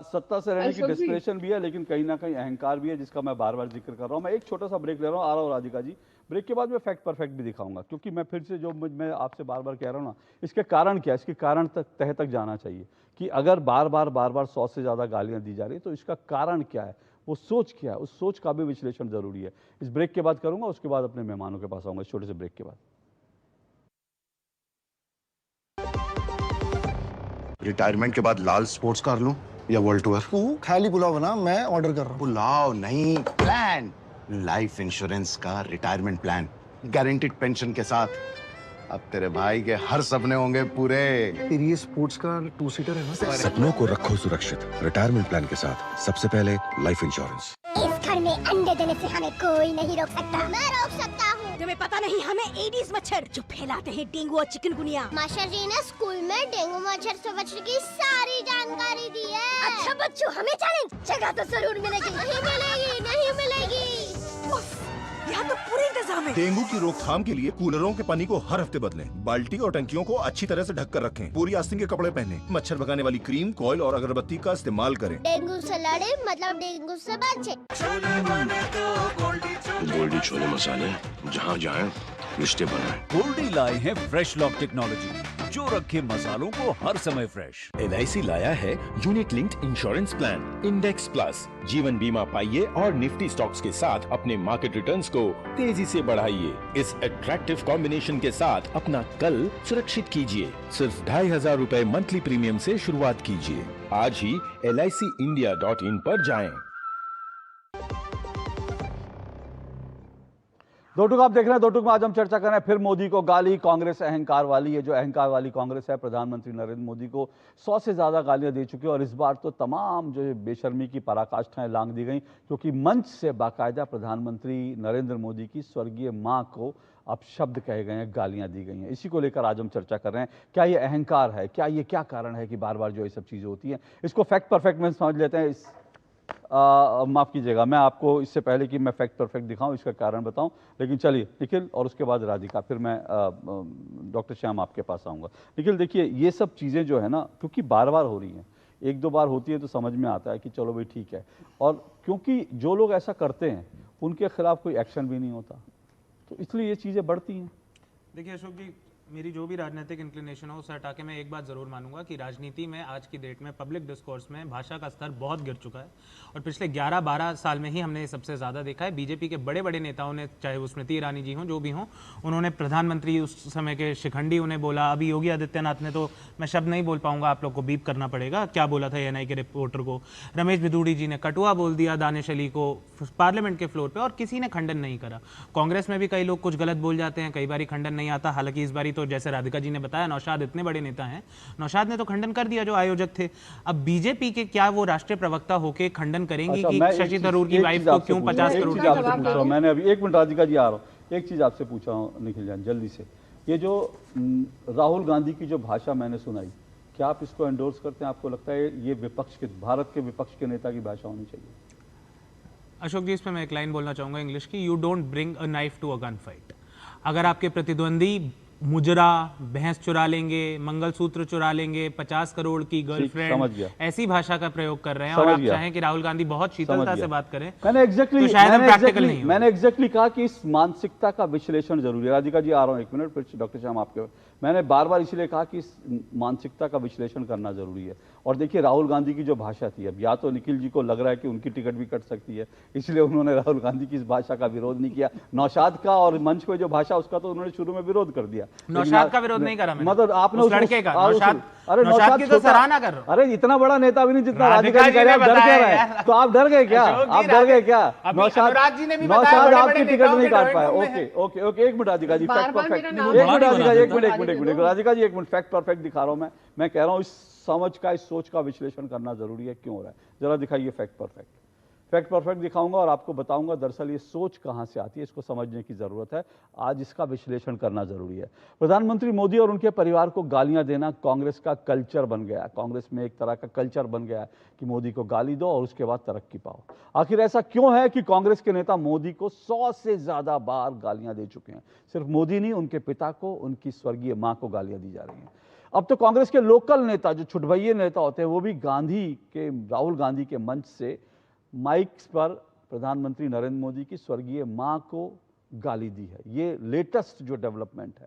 सत्ता से रहने की डेस्परेशन भी है, लेकिन कहीं ना कहीं अहंकार भी है, जिसका मैं बार बार जिक्र कर रहा हूं। मैं एक छोटा सा ब्रेक ले रहा हूं, आ रहा हूं राधिका जी। ब्रेक के बाद मैं फैक्ट परफेक्ट भी दिखाऊंगा, क्योंकि मैं फिर से जो मैं आपसे बार बार कह रहा हूं ना, इसके कारण क्या है, इसके कारण तह तक जाना चाहिए कि अगर बार बार 100 से ज़्यादा गालियां दी जा रही तो इसका कारण क्या है, वो सोच क्या है, उस सोच का भी विश्लेषण जरूरी है। इस ब्रेक के बाद करूंगा, उसके बाद अपने मेहमानों के पास आऊंगा, इस छोटे से ब्रेक के बाद। रिटायरमेंट के बाद लाल स्पोर्ट्स कार लूं या वर्ल्ड टूर? तू खाली पुलाव बना, मैं ऑर्डर कर रहा हूँ। पुलाव नहीं, प्लान, लाइफ इंश्योरेंस का रिटायरमेंट प्लान, गारंटीड पेंशन के साथ। अब तेरे भाई के हर सपने होंगे पूरे। तेरी ये स्पोर्ट्स कार 2 सीटर है ना? सपनों को रखो सुरक्षित रिटायरमेंट प्लान के साथ। सबसे पहले लाइफ इंश्योरेंस। इस घर में अंडे देने से हमें कोई नहीं रोक सकता। मैं रोक सकता हूँ। तुम्हें पता नहीं हमें एडिस मच्छर जो फैलाते हैं डेंगू और चिकनगुनिया। मास्टर जी ने स्कूल में डेंगू मच्छर से बचने की सारी जानकारी दी है। अच्छा बच्चों, हमें चैलेंज जगह तो जरूर मिलेगी। नहीं मिलेगी, नहीं मिलेगी। यहाँ तो पूरे इंतजाम है। डेंगू की रोकथाम के लिए कूलरों के पानी को हर हफ्ते बदलें। बाल्टी और टंकियों को अच्छी तरह से ढक कर रखें। पूरी आस्तीन के कपड़े पहनें। मच्छर भगाने वाली क्रीम, कॉइल और अगरबत्ती का इस्तेमाल करें। डेंगू से लड़े मतलब डेंगू से बचे। गोल्डी छोले मसाले, जहाँ जाए रिश्ते बनाए। गोल्डी लाए हैं फ्रेश लॉक टेक्नोलॉजी, जो रखे मसालों को हर समय फ्रेश। LIC लाया है unit linked insurance plan index plus. जीवन बीमा पाइए और निफ्टी स्टॉक्स के साथ अपने मार्केट रिटर्न्स को तेजी से बढ़ाइए। इस अट्रैक्टिव कॉम्बिनेशन के साथ अपना कल सुरक्षित कीजिए। सिर्फ 2500 रुपए मंथली प्रीमियम से शुरुआत कीजिए। आज ही LICindia.in पर जाएं। दो टुक आप देख रहे हैं। दो टुक में आज हम चर्चा कर रहे हैं फिर मोदी को गाली। कांग्रेस अहंकार वाली है, जो अहंकार वाली कांग्रेस है, प्रधानमंत्री नरेंद्र मोदी को 100 से ज़्यादा गालियां दे चुकी है। और इस बार तो तमाम जो बेशर्मी की पराकाष्ठाएं लांघ दी गई, क्योंकि मंच से बाकायदा प्रधानमंत्री नरेंद्र मोदी की स्वर्गीय मां को अपशब्द कहे गए हैं, गालियां दी गई हैं। इसी को लेकर आज हम चर्चा कर रहे हैं। क्या ये अहंकार है, क्या ये क्या कारण है कि बार बार जो ये सब चीज़ें होती हैं? इसको फैक्ट परफेक्ट में समझ लेते हैं। माफ़ कीजिएगा, मैं आपको इससे पहले कि मैं फैक्ट परफेक्ट दिखाऊं इसका कारण बताऊं, लेकिन चलिए निखिल और उसके बाद राधिका, फिर मैं डॉक्टर श्याम आपके पास आऊंगा। निखिल देखिए, ये सब चीज़ें जो है ना, क्योंकि बार बार हो रही हैं, 1-2 बार होती है तो समझ में आता है कि चलो भाई ठीक है, और क्योंकि जो लोग ऐसा करते हैं उनके खिलाफ कोई एक्शन भी नहीं होता, तो इसलिए ये चीज़ें बढ़ती हैं। देखिए अशोक जी, मेरी जो भी राजनीतिक इंक्लिनेशन हो उसे हटा के मैं एक बात ज़रूर मानूंगा कि राजनीति में आज की डेट में पब्लिक डिस्कोर्स में भाषा का स्तर बहुत गिर चुका है। और पिछले 11-12 साल में ही हमने सबसे ज़्यादा देखा है। बीजेपी के बड़े बड़े नेताओं ने, चाहे वो स्मृति ईरानी जी हों, जो भी हों, उन्होंने प्रधानमंत्री उस समय के शिखंडी उन्हें बोला। अभी योगी आदित्यनाथ ने, तो मैं शब्द नहीं बोल पाऊंगा, आप लोग को बीप करना पड़ेगा, क्या बोला था ANI के रिपोर्टर को। रमेश भिदुड़ी जी ने कटुआ बोल दिया दानिश अली को पार्लियामेंट के फ्लोर पर, और किसी ने खंडन नहीं करा। कांग्रेस में भी कई लोग कुछ गलत बोल जाते हैं, कई बार खंडन नहीं आता। हालांकि इस बारी तो जैसे राधिका जी ने बताया, नौशाद इतने बड़े नेता हैं, नौशाद ने तो खंडन कर दिया जो आयोजक थे। अब बीजेपी के क्या वो राष्ट्रीय प्रवक्ता होके खंडन करेंगे कि शशि थरूर की वाइफ को क्यों 50 करोड़? मैंने अभी 1 मिनट राधिका जी आ रहा हूँ, एक चीज आपसे पूछा हूँ निखिल जान जल्दी से। ये जो राहुल गांधी की जो भाषा मैंने सुनाई, क्या आप इसको एंडोर्स करते हैं? आपको लगता है ये विपक्ष के, भारत के विपक्ष के नेता की भाषा होनी चाहिए? अशोक जी, इस पर मैं एक लाइन बोलना चाहूंगा इंग्लिश की, you don't bring a knife to a gun fight. अगर आपके प्रतिद्वंदी मुजरा, भैंस चुरा लेंगे, मंगलसूत्र चुरा लेंगे, 50 करोड़ की गर्लफ्रेंड, ऐसी भाषा का प्रयोग कर रहे हैं, और आप चाहें कि राहुल गांधी बहुत शीतलता से बात करें, मैंने एग्जैक्टली कहा कि इस मानसिकता का विश्लेषण जरूरी है। राधिका जी आ रहा हूं 1 मिनट, फिर डॉक्टर श्याम आपके। मैंने बार बार इसलिए कहा कि इस मानसिकता का विश्लेषण करना जरूरी है। और देखिए, राहुल गांधी की जो भाषा थी, अब या तो निखिल जी को लग रहा है कि उनकी टिकट भी कट सकती है, इसलिए उन्होंने राहुल गांधी की इस भाषा का विरोध नहीं किया। नौशाद का और मंच पे जो भाषा, उसका तो उन्होंने शुरू में विरोध कर दिया। नौशाद का विरोध नहीं करा मैंने, मतलब आपने उस लड़के का, नौशाद की तो सराहना कर रहा हूं। अरे इतना बड़ा नेता भी नहीं जितना राधिका जी कह रहे हैं, डर क्या रहे हैं? तो आप डर गए क्या? आप डर गए क्या? नौशाद आपकी टिकट नहीं काट पाया। Okay 1 minute Radhika ji, fact perfect, 1 minute Radhika ji, 1 minute Radhika ji, 1 minute, fact perfect दिखा रहा हूं मैं कह रहा हूं इस समझ का, इस सोच का विश्लेषण करना जरूरी है। क्यों हो रहा है, जरा दिखाइए फैक्ट परफेक्ट। फैक्ट परफेक्ट दिखाऊंगा और आपको बताऊंगा दरअसल ये सोच कहां से आती है, इसको समझने की जरूरत है। आज इसका विश्लेषण करना जरूरी है। प्रधानमंत्री मोदी और उनके परिवार को गालियां देना कांग्रेस का कल्चर बन गया है। कांग्रेस में एक तरह का कल्चर बन गया है कि मोदी को गाली दो और उसके बाद तरक्की पाओ। आखिर ऐसा क्यों है कि कांग्रेस के नेता मोदी को 100 से ज्यादा बार गालियां दे चुके हैं? सिर्फ मोदी नहीं, उनके पिता को, उनकी स्वर्गीय मां को गालियां दी जा रही हैं। अब तो कांग्रेस के लोकल नेता, जो छुटभइये नेता होते हैं, वो भी राहुल गांधी के मंच से माइक्स पर प्रधानमंत्री नरेंद्र मोदी की स्वर्गीय मां को गाली दी है। ये लेटेस्ट जो डेवलपमेंट है।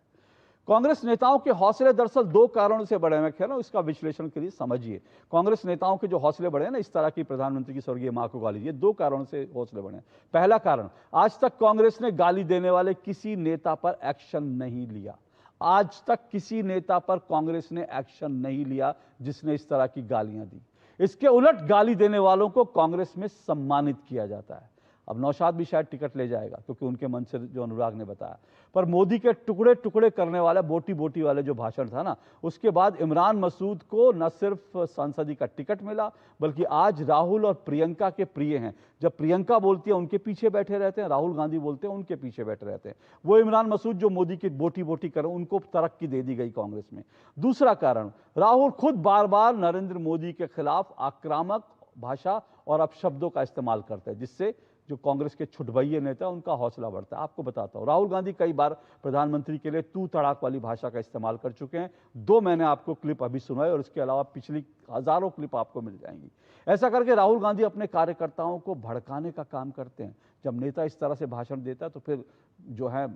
कांग्रेस नेताओं के हौसले दरअसल 2 कारणों से बढ़े हैं। मैं कह रहा हूं इसका विश्लेषण के लिए समझिए। कांग्रेस नेताओं के जो हौसले बढ़े हैं ना, इस तरह की प्रधानमंत्री की स्वर्गीय मां को गाली दी, 2 कारणों से हौसले बढ़े हैं। पहला कारण, आज तक कांग्रेस ने गाली देने वाले किसी नेता पर एक्शन नहीं लिया। आज तक किसी नेता पर कांग्रेस ने एक्शन नहीं लिया जिसने इस तरह की गालियां दी। इसके उलट गाली देने वालों को कांग्रेस में सम्मानित किया जाता है। अब नौशाद भी शायद टिकट ले जाएगा, क्योंकि उनके मन से जो अनुराग ने बताया। पर मोदी के टुकड़े टुकड़े करने वाला बोटी बोटी वाले जो भाषण था ना, उसके बाद इमरान मसूद को न सिर्फ सांसदी का टिकट मिला, बल्कि आज राहुल और प्रियंका के प्रिय हैं। जब प्रियंका बोलती है उनके पीछे बैठे रहते हैं, राहुल गांधी बोलते हैं उनके पीछे बैठे रहते हैं। वो इमरान मसूद जो मोदी की बोटी बोटी कर, उनको तरक्की दे दी गई कांग्रेस में। दूसरा कारण, राहुल खुद बार बार नरेंद्र मोदी के खिलाफ आक्रामक भाषा और अपशब्दों का इस्तेमाल करते हैं, जिससे जो कांग्रेस के छुटभइये नेता उनका हौसला बढ़ता है। आपको बताता हूं, राहुल गांधी कई बार प्रधानमंत्री के लिए तू तड़ाक वाली भाषा का इस्तेमाल कर चुके हैं। 2 मैंने आपको क्लिप अभी सुनाए और इसके अलावा पिछली हजारों क्लिप आपको मिल जाएंगी। ऐसा करके राहुल गांधी अपने कार्यकर्ताओं को भड़काने का काम करते हैं। जब नेता इस तरह से भाषण देता है तो फिर जो है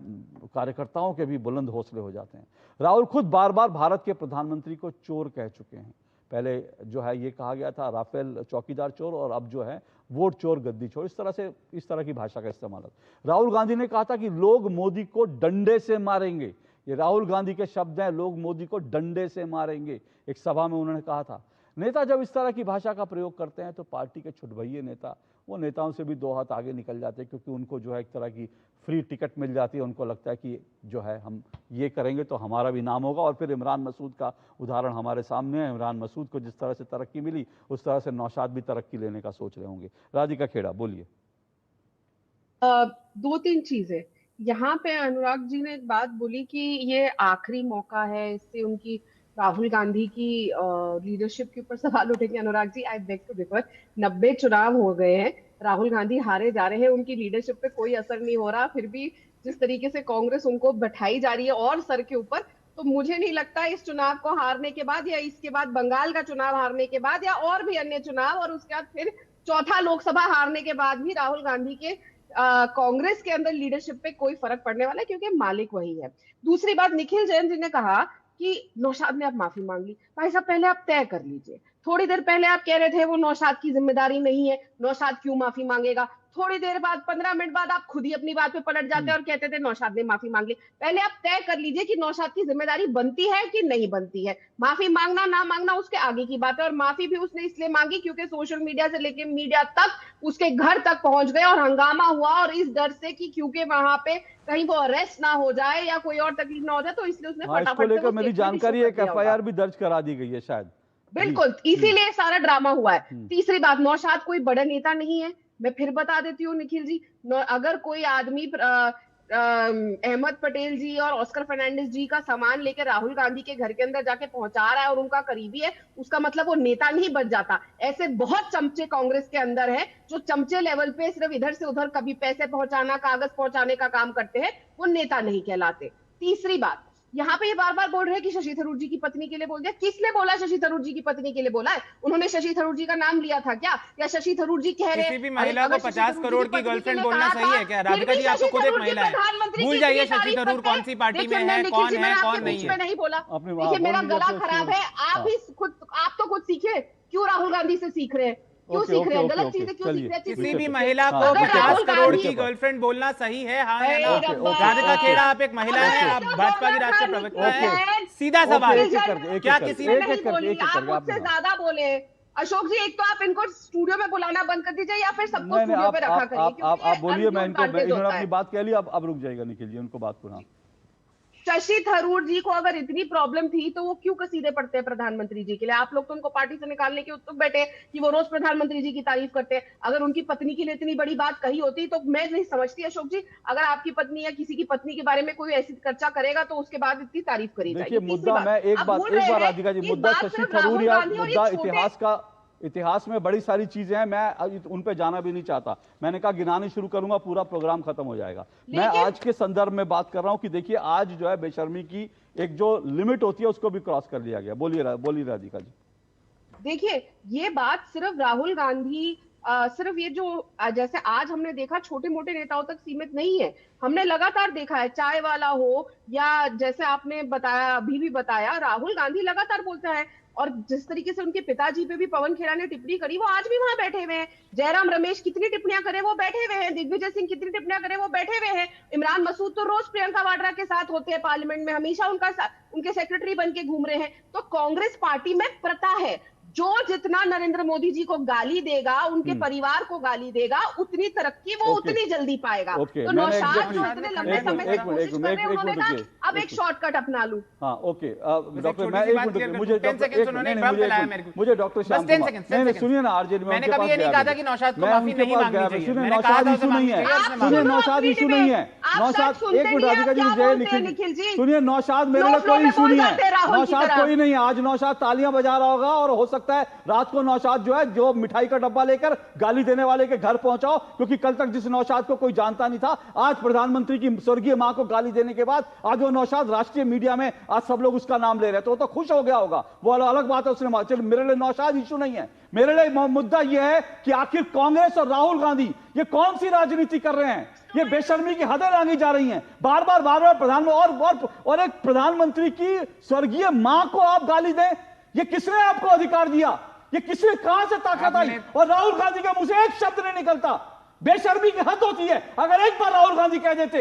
कार्यकर्ताओं के भी बुलंद हौसले हो जाते हैं। राहुल खुद बार बार भारत के प्रधानमंत्री को चोर कह चुके हैं। पहले जो है ये कहा गया था राफेल चौकीदार चोर, और अब जो है वोट चोर गद्दी चोर, इस तरह की भाषा का इस्तेमाल। राहुल गांधी ने कहा था कि लोग मोदी को डंडे से मारेंगे। ये राहुल गांधी के शब्द हैं, लोग मोदी को डंडे से मारेंगे, एक सभा में उन्होंने कहा था। नेता जब इस तरह की भाषा का प्रयोग करते हैं तो पार्टी के छुटभइये नेता, वो नेताओं से भी 2 हाथ आगे निकल जाते हैं, क्योंकि उनको जो है एक तरह की फ्री टिकट मिल जाती है। उनको लगता है कि जो है हम ये करेंगे तो हमारा भी नाम होगा। और फिर इमरान मसूद का उदाहरण हमारे सामने है। इमरान मसूद को जिस तरह से तरक्की मिली, उस तरह से नौशाद भी तरक्की लेने का सोच रहे होंगे। राधिका खेड़ा, बोलिए। 2-3 चीजें यहाँ पे। अनुराग जी ने एक बात बोली कि ये आखिरी मौका है, इससे उनकी राहुल गांधी की लीडरशिप के ऊपर सवाल उठेंगे। अनुराग जी, आई बेग टू डिफर। 90 चुनाव हो गए हैं, राहुल गांधी हारे जा रहे हैं, उनकी लीडरशिप पे कोई असर नहीं हो रहा। फिर भी जिस तरीके से कांग्रेस उनको बैठाई जा रही है और सर के ऊपर, तो मुझे नहीं लगता इस चुनाव को हारने के बाद या इसके बाद बंगाल का चुनाव हारने के बाद या और भी अन्य चुनाव और उसके बाद फिर चौथा लोकसभा हारने के बाद भी राहुल गांधी के कांग्रेस के अंदर लीडरशिप पे कोई फर्क पड़ने वाला है, क्योंकि मालिक वही है। दूसरी बात, निखिल जैन जी ने कहा कि नौशाद ने आप माफी मांग ली। भाई साहब, पहले आप तय कर लीजिए। थोड़ी देर पहले आप कह रहे थे वो नौशाद की जिम्मेदारी नहीं है, नौशाद क्यों माफी मांगेगा। थोड़ी देर बाद 15 मिनट बाद आप खुद ही अपनी बात पे पलट जाते और कहते थे नौशाद ने माफी मांग ली। पहले आप तय कर लीजिए कि नौशाद की जिम्मेदारी बनती है कि नहीं बनती है। माफी मांगना ना मांगना उसके आगे की बात है। और माफी भी उसने इसलिए मांगी क्योंकि सोशल मीडिया से लेकर मीडिया तक उसके घर तक पहुंच गए और हंगामा हुआ, और इस डर से कि क्योंकि वहां पे कहीं वो अरेस्ट ना हो जाए या कोई और तकलीफ ना हो जाए, तो इसलिए उसने फटाफट लेकर मेरी जानकारी है FIR भी दर्ज करा दी गई है शायद। बिल्कुल, इसीलिए सारा ड्रामा हुआ है। तीसरी बात, नौशाद कोई बड़ा नेता नहीं है। मैं फिर बता देती हूँ निखिल जी, अगर कोई आदमी अहमद पटेल जी और ऑस्कर फर्नांडिस जी का सामान लेकर राहुल गांधी के घर के अंदर जाके पहुंचा रहा है और उनका करीबी है, उसका मतलब वो नेता नहीं बन जाता। ऐसे बहुत चमचे कांग्रेस के अंदर है जो चमचे लेवल पे सिर्फ इधर से उधर कभी पैसे पहुंचाना, कागज पहुंचाने का काम करते हैं, वो नेता नहीं कहलाते। तीसरी बात, यहाँ पे ये बार बार बोल रहे हैं कि शशि थरूर जी की पत्नी के लिए बोल दिया। किसने बोला शशि थरूर जी की पत्नी के लिए बोला है? उन्होंने शशि थरूर जी का नाम लिया था क्या? या शशि थरूर जी कह रहे हैं किसी भी महिला को 50 करोड़ की गर्लफ्रेंड बोलना सही है क्या? राधिका जी, आप तो खुद एक महिला है, भूल जाइए शशि थरूर कौन सी पार्टी में है, कौन है कौन नहीं है। नहीं बोला, देखिए मेरा गला खराब है, आप तो खुद सीखे। क्यों राहुल गांधी से सीख रहे हैं? क्यों सीख रहे हैं? गलत चीजें क्यों सीख रहे हैं? किसी भी महिला को 50 करोड़ की गर्लफ्रेंड बोलना सही है, हाँ है ना? राधिका खेड़ा, आप एक महिला हैं, आप भाजपा की राष्ट्रीय प्रवक्ता हैं। सीधा सवाल, क्या किसी ने नहीं बोली? आप मुझसे ज्यादा बोले। अशोक जी, एक तो आप इनको स्टूडियो में बुलाना बंद कर दीजिए या फिर सबको स्टूडियो पे रखा करिए। आप बोलिए, मैं इन्होंने अपनी बात कह ली, अब रुक जाएगा निखिल जी, उनको बात सुना। शशि थरूर जी को अगर इतनी प्रॉब्लम थी तो वो क्यों कसीदे पढ़ते हैं प्रधानमंत्री जी के लिए? आप लोग तो उनको पार्टी से निकालने के उत्सुक बैठे कि वो रोज प्रधानमंत्री जी की तारीफ करते हैं। अगर उनकी पत्नी के लिए इतनी बड़ी बात कही होती तो मैं नहीं समझती अशोक जी, अगर आपकी पत्नी या किसी की पत्नी के बारे में कोई ऐसी चर्चा करेगा तो उसके बाद इतनी तारीफ करी जाएगी। देखिए मुद्दा, मैं एक बार राधिका जी, मुद्दा शशि थरूर या मुद्दा इतिहास में बड़ी सारी चीजें हैं, मैं उन पे जाना भी नहीं चाहता। मैंने कहा गिनानी शुरू करूंगा पूरा प्रोग्राम खत्म हो जाएगा। मैं आज के संदर्भ में बात कर रहा हूं कि देखिए आज जो है बेशर्मी की एक जो लिमिट होती है उसको भी क्रॉस कर लिया गया। बोलिए राधिका जी। देखिए ये बात सिर्फ राहुल गांधी सिर्फ ये जो जैसे आज हमने देखा छोटे मोटे नेताओं तक सीमित नहीं है, हमने लगातार देखा है, चाय वाला हो या जैसे आपने बताया अभी भी बताया, राहुल गांधी लगातार बोलता है। और जिस तरीके से उनके पिताजी पे भी पवन खेड़ा ने टिप्पणी करी, वो आज भी वहां बैठे हुए हैं। जयराम रमेश कितनी टिप्पणियां करे वो बैठे हुए हैं, दिग्विजय सिंह कितनी टिप्पणियां करे वो बैठे हुए हैं, इमरान मसूद तो रोज प्रियंका वाड्रा के साथ होते हैं पार्लियामेंट में, हमेशा उनके सेक्रेटरी बन के घूम रहे हैं। तो कांग्रेस पार्टी में प्रथा है, जो जितना नरेंद्र मोदी जी को गाली देगा, उनके परिवार को गाली देगा, उतनी तरक्की वो उतनी जल्दी पाएगा। तो नौशाद जो इतने लंबे समय से कोशिश कर रहे हैं, उन्होंने कहा अब एक शॉर्टकट अपना लूं। हाँ ओके डॉक्टर, मैं एक मिनट, मुझे डॉक्टर श्याम कुमार, नहीं सुनिए ना आरजेडी में, मैंने कभी ये नहीं कहा था कि नौशाद को माफी नहीं मांगनी चाहिए। सुनिए नौशाद इशू नहीं है, सुनिए नौशाद इशू नहीं है, नौशाद एक मिनट राधिका जी, निखिल जी सुनिए, नौशाद मेरे लिए कोई इशू नहीं है, नौशाद कोई नहीं है। आज नौशाद तालियां बजा रहा होगा और हो सकता है रात को नौशाद जो है जो मिठाई का डब्बा लेकर गाली देने वाले के घर पहुंचाओ, क्योंकि कल तक जिस नौशाद को कोई जानता नहीं था, आज प्रधानमंत्री की स्वर्गीय मां को गाली देने के बाद आज वो नौशाद राष्ट्रीय मीडिया में आज सब लोग उसका नाम ले रहे हैं, तो वो तो खुश हो गया होगा, वो अलग बात है। उसने चलो, मेरे लिए नौशाद इशू नहीं है, मेरे लिए मुद्दा यह है कि आखिर कांग्रेस और राहुल गांधी ये कौन सी राजनीति कर रहे हैं? ये बेशर्मी की हदें लांगी जा रही हैं, बार बार प्रधानमंत्री और एक प्रधानमंत्री की स्वर्गीय मां को आप गाली दें, ये किसने आपको अधिकार दिया? ये किसने, कहां से ताकत आई? और राहुल गांधी के मुंह से एक शब्द नहीं निकलता। बेशर्मी की हद होती है। अगर एक बार राहुल गांधी कह देते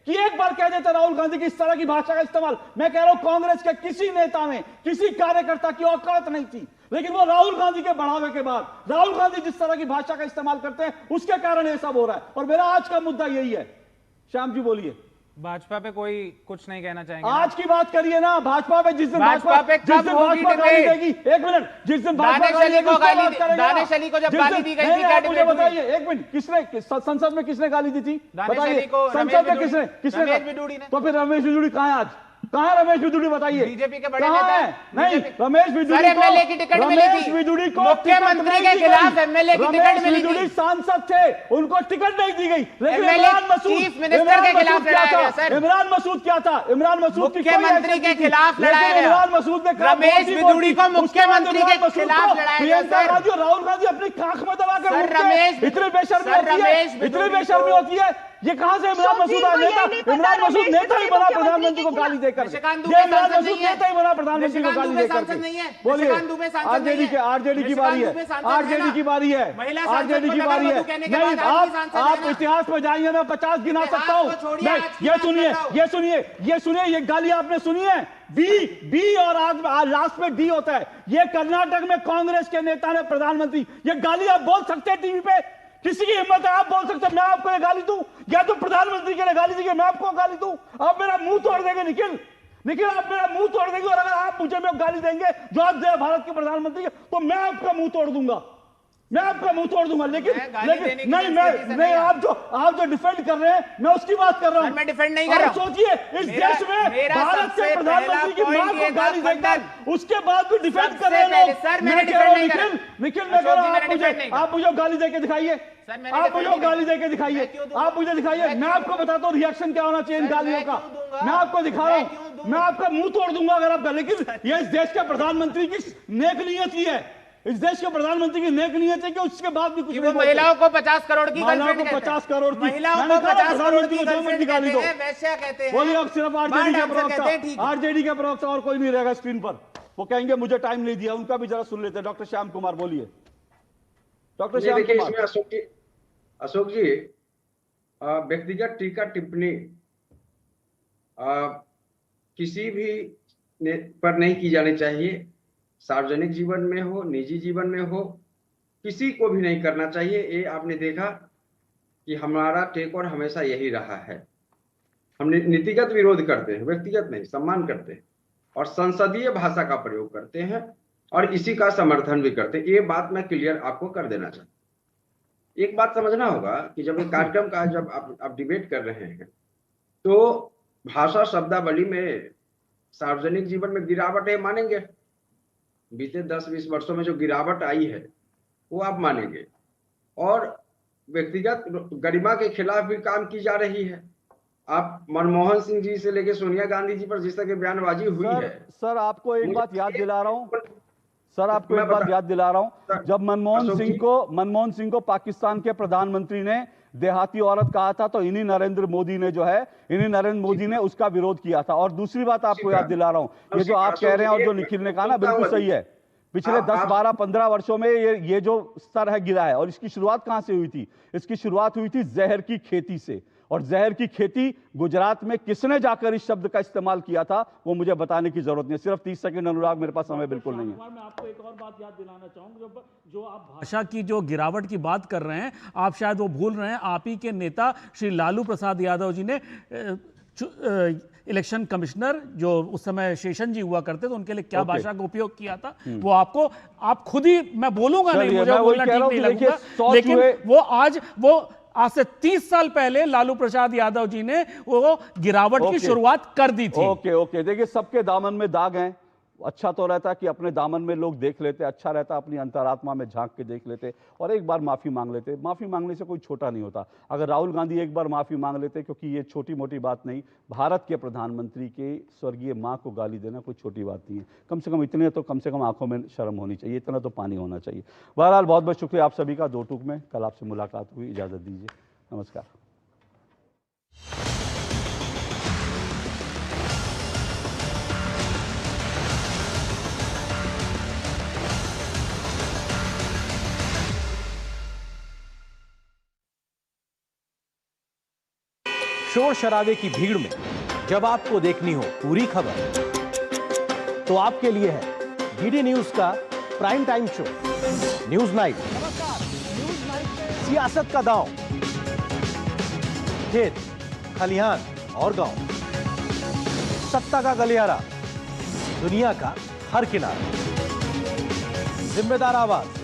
राहुल गांधी की इस तरह की भाषा का इस्तेमाल, मैं कह रहा हूं कांग्रेस के किसी नेता में, किसी कार्यकर्ता की औकात नहीं थी, लेकिन वो राहुल गांधी के बढ़ावे के बाद राहुल गांधी जिस तरह की भाषा का इस्तेमाल करते हैं उसके कारण ये सब हो रहा है। और मेरा आज का मुद्दा यही है। श्याम जी बोलिए। भाजपा पे कोई कुछ नहीं कहना चाहेंगे? आज की बात करिए ना, भाजपा पे जिस दिन भाजपा गाली देगी, एक मिनट, जिस दिन दानिश अली को जब गाली दी गई थी, मुझे बताइए एक मिनट, किसने संसद में किसने गाली दी थी? बताइए संसद में किसने? तो फिर रमेश बिजूड़ी कहां है आज? कहां रमेश बिजुड़ी बताइए? बीजेपी के बड़े नेता हैं। नहीं, रमेश बिजुड़ी एमएलए की टिकट मिली थी, मुख्यमंत्री के खिलाफ एमएलए की टिकट मिली थी, सांसद थे, उनको टिकट नहीं दी गई। लेकिन चीफ मिनिस्टर के खिलाफ लड़ाया गया सर। इमरान मसूद क्या था? इमरान मसूद मुख्यमंत्री के खिलाफ लड़ाया गया। इमरान मसूद ने रमेश बिजुड़ी को मुख्यमंत्री के खिलाफ लड़ाया गया। प्रियंका गांधी और राहुल गांधी अपनी काख में दबाकर इतनी बेशर्मी होती है। ये कहां से इमरान मसूद नेता? इमरान मसूद नेता ही बना प्रधानमंत्री को गाली देकर। इमरान मसूद नेता ही बना प्रधानमंत्री को गाली देकर। बोलिए, आरजेडी की बारी है, आरजेडी की बारी है, आरजेडी की बारी है। नहीं, आप इतिहास में जाइए, मैं 50 गिना सकता हूँ। ये सुनिए, ये गाली आपने सुनी है, बी और आज लास्ट में डी होता है। ये कर्नाटक में कांग्रेस के नेता ने प्रधानमंत्री, ये गाली आप बोल सकते हैं टीवी पे? किसी की हिम्मत है आप बोल सकते हैं मैं आपको ये गाली दूं? या तो प्रधानमंत्री के लिए गाली दी, मैं आपको गाली दूं? आप मेरा मुंह तोड़ देंगे निखिल, आप मेरा मुंह तोड़ देंगे। और अगर आप मुझे में गाली देंगे जो आज भारत के प्रधानमंत्री के, तो मैं आपका मुंह तोड़ दूंगा, मैं आपका मुंह तोड़ दूंगा। लेकिन नहीं, आप जो डिफेंड कर रहे हैं, मैं उसकी बात कर रहा हूं। मैं डिफेंड नहीं कर रहा हूं। सोचिए, इस देश में भारत के प्रधानमंत्री की मां को गाली देकर उसके बाद भी डिफेंड कर रहे हैं लोग। मैं कह रहा हूं निखिल, मैं कह रहा हूं आप मुझे गाली देके दिखाइए, आप मुझे गाली देके दिखाइए, आप मुझे दिखाइए। मैं आपको बताता हूँ रिएक्शन क्या होना चाहिए इन गालियों का। मैं आपको दिखा रहा हूँ, मैं आपका मुंह तोड़ दूंगा अगर आपका। लेकिन ये इस देश के प्रधानमंत्री की नेक नियत ही है, इस देश के प्रधानमंत्री की नेक नियत है कि उसके बाद भी कुछ महिलाओं को 50 करोड़ की, महिलाओं को 50 करोड़ की, महिलाओं को 50 करोड़ की निकाली दो। वैसे कहते हैं, बोलिए अब सिर्फ आरजेडी के प्रवक्ता और कोई नहीं रहेगा स्क्रीन पर। वो कहेंगे मुझे टाइम नहीं दिया, उनका भी जरा सुन लेते हैं। डॉक्टर श्याम कुमार बोलिए। डॉक्टर श्याम कुमार। अशोक जी, व्यक्तिगत टीका टिप्पणी किसी भी पर नहीं की जानी चाहिए। सार्वजनिक जीवन में हो, निजी जीवन में हो, किसी को भी नहीं करना चाहिए। ये आपने देखा कि हमारा टेक और हमेशा यही रहा है। हम नीतिगत विरोध करते हैं, व्यक्तिगत नहीं, सम्मान करते हैं और संसदीय भाषा का प्रयोग करते हैं और इसी का समर्थन भी करते हैं। ये बात मैं क्लियर आपको कर देना चाहता हूं। एक बात समझना होगा कि जब एक कार्यक्रम का जब आप डिबेट कर रहे हैं तो भाषा शब्दावली में सार्वजनिक जीवन में गिरावट है, मानेंगे। बीते 10-20 वर्षों में जो गिरावट आई है वो आप मानेंगे, और व्यक्तिगत गरिमा के खिलाफ भी काम की जा रही है। आप मनमोहन सिंह जी से लेकर सोनिया गांधी जी पर जिस तरह की बयानबाजी हुई है। सर आपको एक बात याद दिला रहा हूं, सर आपको एक बात याद दिला रहा हूं, जब मनमोहन सिंह को पाकिस्तान के प्रधानमंत्री ने देहाती औरत कहा था तो इन्हीं नरेंद्र मोदी ने उसका विरोध किया था। और दूसरी बात आपको याद दिला रहा हूं, ये जो आप कह रहे हैं और जो निखिल ने कहा ना बिल्कुल सही है। पिछले 10, 12, 15 वर्षों में ये जो स्तर है गिरा है। और इसकी शुरुआत कहां से हुई थी? इसकी शुरुआत हुई थी जहर की खेती से। और जहर की खेती गुजरात में किसने जाकर इस शब्द का इस्तेमाल किया था वो मुझे बताने की जरूरत नहीं। सिर्फ 30 सेकंड अनुराग, मेरे पास समय बिल्कुल नहीं है। मैं आपको एक और बात याद दिलाना चाहूंगा, जो आप भाषा की जो गिरावट की बात कर रहे हैं, आप शायद वो भूल रहे हैं। आप ही के नेता श्री लालू प्रसाद यादव जी ने इलेक्शन कमिश्नर जो उस समय शेषन जी हुआ करते थे, उनके लिए क्या भाषा का उपयोग किया था वो आप खुद ही, मैं बोलूंगा नहीं, मुझे बोलना ठीक नहीं लगेगा, लेकिन वो आज से 30 साल पहले लालू प्रसाद यादव जी ने वो गिरावट की शुरुआत कर दी थी। ओके, देखिए सबके दामन में दाग हैं। अच्छा तो रहता कि अपने दामन में लोग देख लेते, अच्छा रहता अपनी अंतरात्मा में झांक के देख लेते और एक बार माफी मांग लेते। माफी मांगने से कोई छोटा नहीं होता। अगर राहुल गांधी एक बार माफी मांग लेते, क्योंकि ये छोटी मोटी बात नहीं, भारत के प्रधानमंत्री के स्वर्गीय मां को गाली देना कोई छोटी बात नहीं है। कम से कम इतने तो कम से कम आंखों में शर्म होनी चाहिए, इतना तो पानी होना चाहिए। बहरहाल बहुत बहुत शुक्रिया आप सभी का। 2 टूक में कल आपसे मुलाकात हुई, इजाजत दीजिए, नमस्कार। शोर शराबे की भीड़ में जब आपको देखनी हो पूरी खबर, तो आपके लिए है डीडी न्यूज का prime time show news night. सियासत का दांव, खेत खलिहान और गांव, सत्ता का गलियारा, दुनिया का हर किनारा, जिम्मेदार आवाज,